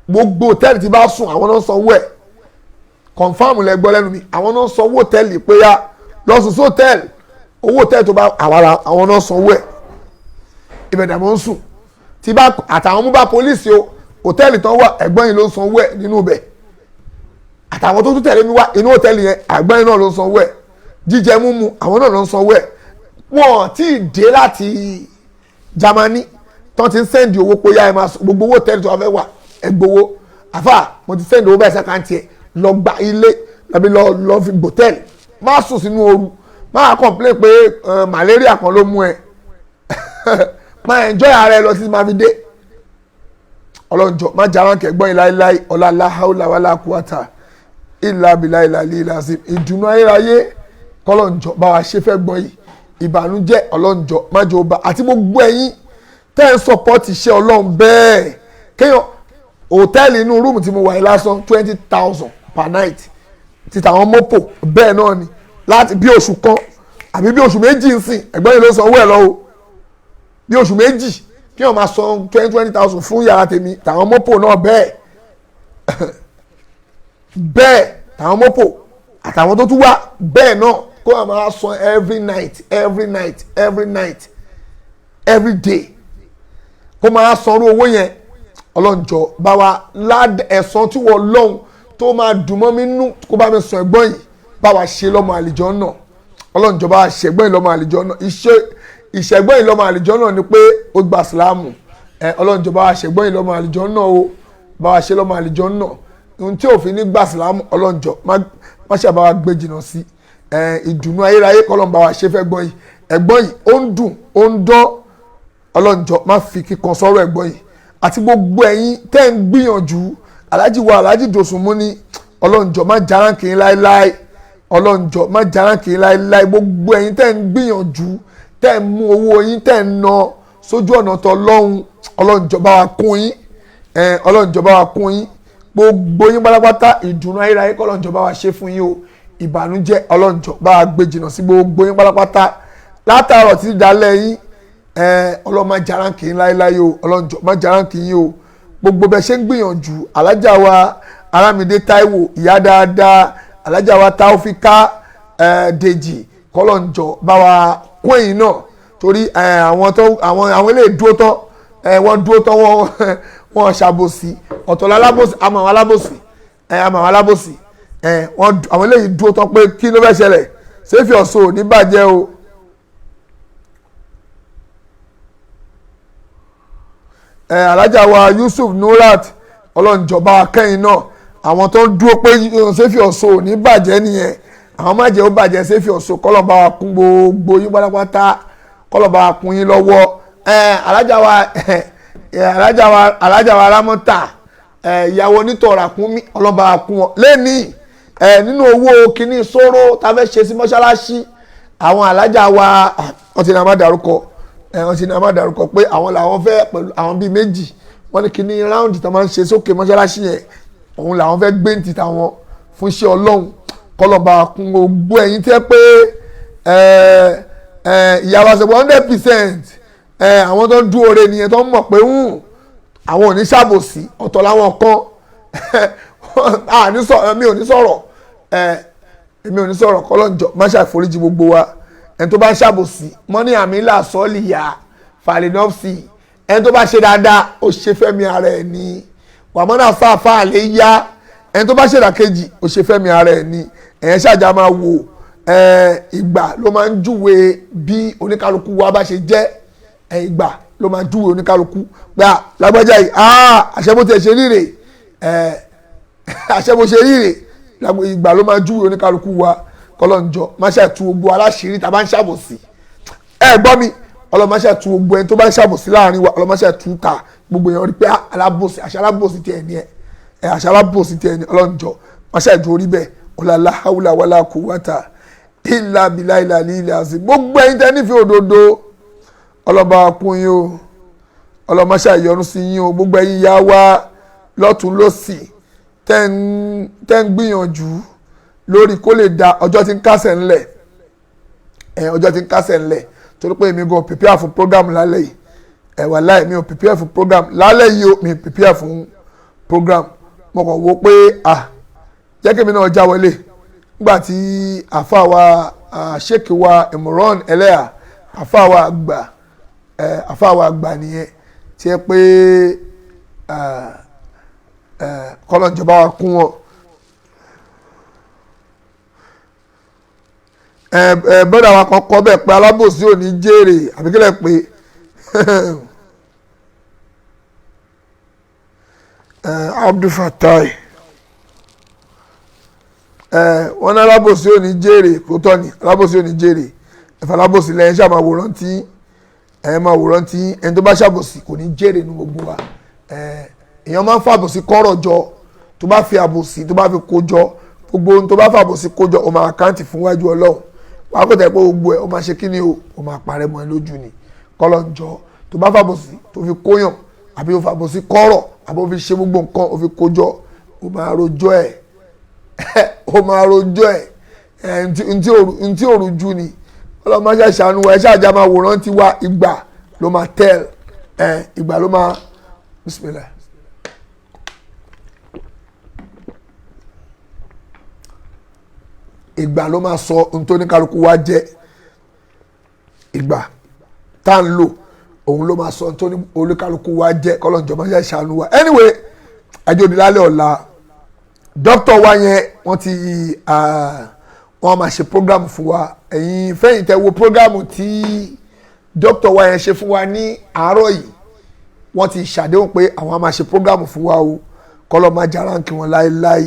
gbogbo hòtẹ́ẹ̀lì tí bá sùn àwọn náà sanwó ẹ̀ confam lẹ gbọ́ lẹ́nu mi àwọn náà sanwó hòtẹ́ẹ̀lì pé ya lọ sùn sí hòtẹ́ẹ̀lì owó hòtẹ́ẹ̀lì tó bá àwọn náà sanwó ẹ̀ ìbẹ̀dà mọ́ ń sùn tí bá àtàwọn mú bá pólíìsì o hòtẹ́ẹ̀lì tán wà ẹ̀gbọ́n yìí ló ń sanwó ẹ̀ nínú ibẹ̀ àtàwọn tó tún tẹ̀lé mi wá inú hòtẹ́ẹ̀lì yẹn ẹ̀gbọ́n yìí náà ló ń sanwó ẹ̀ jíjẹ múmu àwọn náà ló ń sanwó ẹ̀ wọ́n tí ì dé láti Germany tán ti ń sẹ́ndì owó pé ya ẹ máa gbogbo owó hòtẹ́ẹ̀lì tó wà fẹ́ wà ẹ gbowó àfà mo ti sẹ́ndì owó báyìí sàkáǹtì ẹ̀ lọ gba ilé tàbí lọ fi gbòtẹ́ẹ̀lì má sùn sínú ooru má complain pé malaria kan ló mú ẹ má enjoy ara ẹ lọ sí máa fi dé ọlọ́njọ́ má jáwá kẹgbọ́n yìí láéláé ọ̀làlá haúlà wàlá kúwàtà ìlà bìlà ìlà lílà sí ìdùnnú ayérayé kọ́lọ́njọ́ bá wa ṣe fẹ́ gbọ́n yìí ìbànújẹ́ ọlọ́njọ́ májò bá àti gbogbo ẹ̀yin tẹ́ ń support iṣẹ́ ọlọ́run bẹ́ẹ̀ kéèyàn hòtẹ́ẹ̀lì inú rúùmù tí mo wà yìí lásán 20,000 per night ti tàwọn mọ́pò bẹ́ẹ̀ náà ni láti bí oṣù kan àbí bí oṣù méjì ń sìn ẹ̀gbọ́n yìí ló sanwó ẹ̀ lọ́wọ́ bí oṣù méjì kí wọ́n máa san 20,000 fún yàrá tèmi tàwọn mọ́pò náà bẹ́ẹ̀ bẹ́ẹ̀ tàwọn mọ́pò àtàwọn tó tún wá bẹ́ẹ̀ náà kó wọ́n máa san every day kó máa sanwó owó yẹn ọlọ́njọ́ bá wa ẹ̀san tí wọ́n lọ́hùn tó máa dùn mọ́ mi nú kó bá mi sọ ẹ̀gbọ́n yìí bá wa ṣe lọ́mọ àlìjọ náà ọlọ́njọ́ bá wa ṣẹ̀gbọ́n yìí lọ́mọ àlìjọ náà ìṣẹ̀gbọ́n yìí lọ́mọ àlìjọ náà ni pé ó gba sílámù ọlọ́njọ́ bá wa ṣẹ̀gbọ́n yìí lọ́mọ àlìjọ náà o bá wa ṣe lọ́mọ àlìjọ náà ohun tí òfin ní gba sílámù ọlọ́njọ́ má ṣe bá wa gbé jìnnà sí ìdùnnú ayérayé kọ́lọ́n bá wa ṣe fẹ́ gbọ́n yìí ẹ̀gbọ́n yìí ó ń dùn ó ń dán ọlọ́njọ́ má fi kíkan sọ́rọ̀ ẹ̀gbọ́n yìí àti gbogbo ẹ̀yin tẹ́ ń gbìyànjú aláàjì wa aláàjì Dòsùnmú ní ọlọ́njọ́ má járánkì yín láéláé ọlọ́njọ́ má járánkì yín láéláé gbogbo ẹ̀yin tẹ́ ń gbìyànjú tẹ́ ń mú owó yín tẹ́ ń ná sójú ọ̀nà tó lọ́hùn ọlọ́njọ́ bá wa kún yín ọlọ́njọ́ bá wa kún yín gbogbo yín pátápátá ìdùnnú ayérayé kọ́lọ́njọ́ bá wa ṣe fún yín o ìbànújẹ́ ọlọ́njọ́ bá wa gbé jìnnà sí gbogbo yín pátápátá látàárọ̀ títí dalẹ́ yín ọlọ́run má járánkì yín láéláé o ọlọ́njọ́ má járánkì yín o gbogbo bẹ́ẹ̀ ṣe ń gbìyànjú alájà wa Arámidé Táíwò ìyá dáadáa alájà wa Táófíká Dèjì kọ́lọ́njọ́ bá wa kún ẹ̀yìn náà torí àwọn eléyìí dúró tán wọ́n dúró tán wọ́n ṣàbòsí ọ̀tọ̀ lálábòsí àmọ́ àwọn alábòsí àwọn eléyìí dúró tán pé kí ló fẹ́ ṣẹlẹ̀ ṣéfì ọ̀ṣọ́ ò ní bàjẹ́ o. alájà wa Yusuf Nurat ọlọ́njọba kẹ́yìn náà àwọn tó ń dúró pé ṣéfì ọ̀ṣọ́ ò ní bàjẹ́ nìyẹn àwọn má jẹ́ ó bàjẹ́ ṣéfì ọ̀ṣọ́ kọ́lọ́ba wa kún gbogbo yín pátápátá kọ́lọ́ba wa kún yín lọ́wọ́ alájà wa Rámọ́tà ìyàwó onítọ̀ọ̀rà kún mí ọlọ́ba wa kún wọn lẹ́nìí nínú owó kínní sóró tá a fẹ́ ṣe sí mọ́ṣáláṣí àwọn alájà wa wọ́n ti ní a má dárúkọ wọ́n ti ní a má dárúkọ pé àwọn làwọn fẹ́ pẹ̀lú àwọn bíi méjì wọ́n ní kínní ráùndì tó máa ń ṣe sókè mọ́ṣáláṣí yẹn òun làwọn fẹ́ gbé ní títà wọn fún iṣẹ́ ọlọ́run kọlọ̀ba kún gbogbo ẹ̀yin tẹ́ pé ìyàwó àṣẹ̀bọ̀ 100% àwọn tó ń dún oore nìyẹn tó ń mọ̀ pé àwọn ò ní ṣàbòsí ọ̀tọ̀ láwọn kan mi ò ní sọ̀rọ̀ èmi ò ní sọ̀rọ̀ kọ́lọ́njọ́ má ṣàforíjì gbogbo wa ẹni tó bá ń ṣàbòsí mọ́ní àmì là sọ́ọ̀lì yá falinọ́ọ̀sì ẹni tó bá ṣe dáadáa ó ṣe fẹ́mi ara ẹ̀ ní wàmọ́nà fàáfàá lè yá ẹni tó bá ṣe ìdàkejì ó ṣe fẹ́mi ara ẹ̀ ní ẹ̀yẹn ṣàjà máa wò ìgbà ló máa ń júwe bí oníkálukú wa bá ṣe jẹ́ ìgbà ló máa ń júwe oníkálukú gbà lágbájá yìí àṣẹ bó ti ṣe ríre àṣẹ bó ṣe ríre ìgbà ló máa ń júwe oníkálukú wa kọlọ́njọ́ má ṣàtú gbogbo aláṣìírí tá a bá ń ṣàbòsí gbọ́ mi ọlọ́mọṣẹ́ tu gbogbo ẹni tó bá ń ṣàbòsí láàrin wa ọlọ́mọṣẹ́ tu ta gbogbo yẹn rí pé alábòsí àṣà alábòsí tiẹ̀ ní àṣà alábòsí tiẹ̀ ní ọlọ́njọ́ mọṣẹ́ ìdúró rí bẹ́ẹ̀ ọ̀làlá haúlà wàlà quwwata ìlà bìlà ìlà lílà àti gbogbo ẹ̀yin tẹ́ nífẹ̀ẹ́ òdodo ọlọ́ba kún yín o ọlọ́mọṣẹ́ ìyọ́nú sí yín o gbogbo ẹ̀yin yá wá lọ́tún lọ́sì tẹ́ ń gbìyànjú lórí kó lè da ọjọ́ tí ń kásẹ̀ ńlẹ̀ ọjọ́ tí ń kásẹ̀ ńlẹ̀ torí pé èmi gan prepare fún program lálẹ́ yìí wàláhì mi ò prepare fún program lálẹ́ yìí o mi prepare fún program mo kàn wò pé jẹ́ kí mi náà já wọlé nígbà tí àfàwà sheikh wa Imran Eleha àfàwà àgbà nìyẹn tí ẹ pé kọ́lọ̀ ìjọba wa kún wọn. Bọ́dà wa kan kọ́ bẹ́ẹ̀ pé alábòsí ò ní jèrè àbíkílẹ̀ pé Abdul Fatai wọ́n ní alábòsí ò ní jèrè kó tọ́ ni alábòsí ò ní jèrè ẹ̀fà alábòsí lẹ́yìn ṣáà máa wòrán tí máa wòrán tí ẹni tó bá ṣàbòsí kò ní jèrè ní gbogbo wa èèyàn máa ń fàbòsí kọ́rọ̀ jọ tó bá fi àbòsí tó bá fi kó jọ gbogbo ohun tó bá fàbòsí kó jọ ó máa àkáǹtì fún wájú Ọlọ́run wàá kó tẹ̀ pé gbogbo ẹ̀ ó máa ṣe kí ni ó máa parẹ́ mọ́ ẹ lójú ni kọ́lọ́njọ́ tó bá fàbòsí tó fi kóyàn àbí ó fàbòsí kọ́rọ̀ àbí ó fi ṣe gbogbo nǹkan ó fi kójọ ó máa rojọ́ ẹ̀ ó máa rojọ́ ẹ̀ ntí òrùjú ni ọlọ́mọ ṣe ṣàánú ẹ̀ ṣáàjà máa wòrán ti wá ìgbà ló máa tẹ́l ìgbà ló máa bismillah. Ìgbà ló máa sọ ohun tó ní kálukú wá jẹ́ ìgbà tá ń lò òun ló máa sọ ohun tó ní oníkálukú wá jẹ́ kọ́lọ́njọ́ máa ṣe ṣàánú wa anyway àjòdì lálẹ́ ọ̀la dókítà wa yẹn wọ́n máa ṣe program fún wa ẹ̀yin fẹ́yìn tẹ́ wo program tí dókítà wa yẹn ṣe fún wa ní àárọ̀ yìí wọ́n ti ṣàdéhùn pé àwọn máa ṣe program fún wa o kọ́lọ́ máa járáǹkì wọn láéláé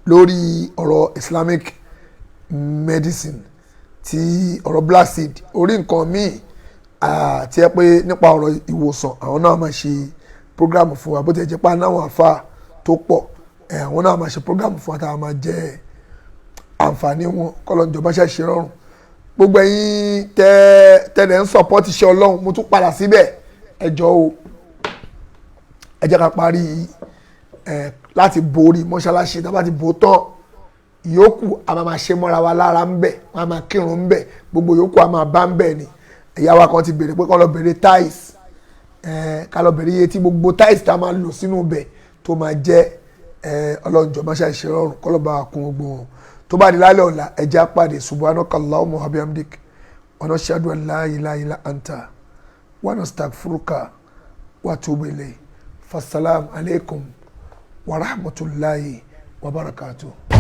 lórí ọ̀rọ̀ Islamic medicine ti ọ̀rọ̀ black seed orí nǹkan míì àti ẹ pé nípa ọ̀rọ̀ ìwòsàn àwọn náà máa ṣe program fún wa bó ti jẹ́ pé anáwọn àfa tó pọ̀ àwọn náà máa ṣe program fún wa táwọn máa jẹ àǹfààní wọn kọ́lọ́njọba ṣe ṣe rọrùn gbogbo ẹ̀yin tẹ́lẹ̀ ń support iṣẹ́ Ọlọ́run mo tún padà síbẹ̀ ẹ jọ̀ọ́ o ẹ jẹ́ ká parí láti borí mọ́ṣáláṣí tá a bá ti bò tán ìyókù a máa ṣe mọ́ra wa lára ń bẹ̀ wọ́n á máa kírun ń bẹ̀ gbogbo ìyókù a máa bá ń bẹ̀ ni ìyá wa kan ti béèrè pé kọ́ lọ béèrè tiles ká lọ béèrè iye tí gbogbo tiles tá a máa lò sínú bẹ̀ tó máa jẹ́ ọlọ́njọ́ máa ṣe àṣẹ rọrùn kọ́ lọ bá kún gbogbo wọn tó bá di lálẹ́ ọ̀la ẹ̀jẹ̀ apàdé subhanaka Allahumma wa bihamdik wa nashhadu an la ilaha illa anta wa nastaghfiruka wa atubu ilayk fassalamu alaikum wa rahmatullahi wa barakatuh.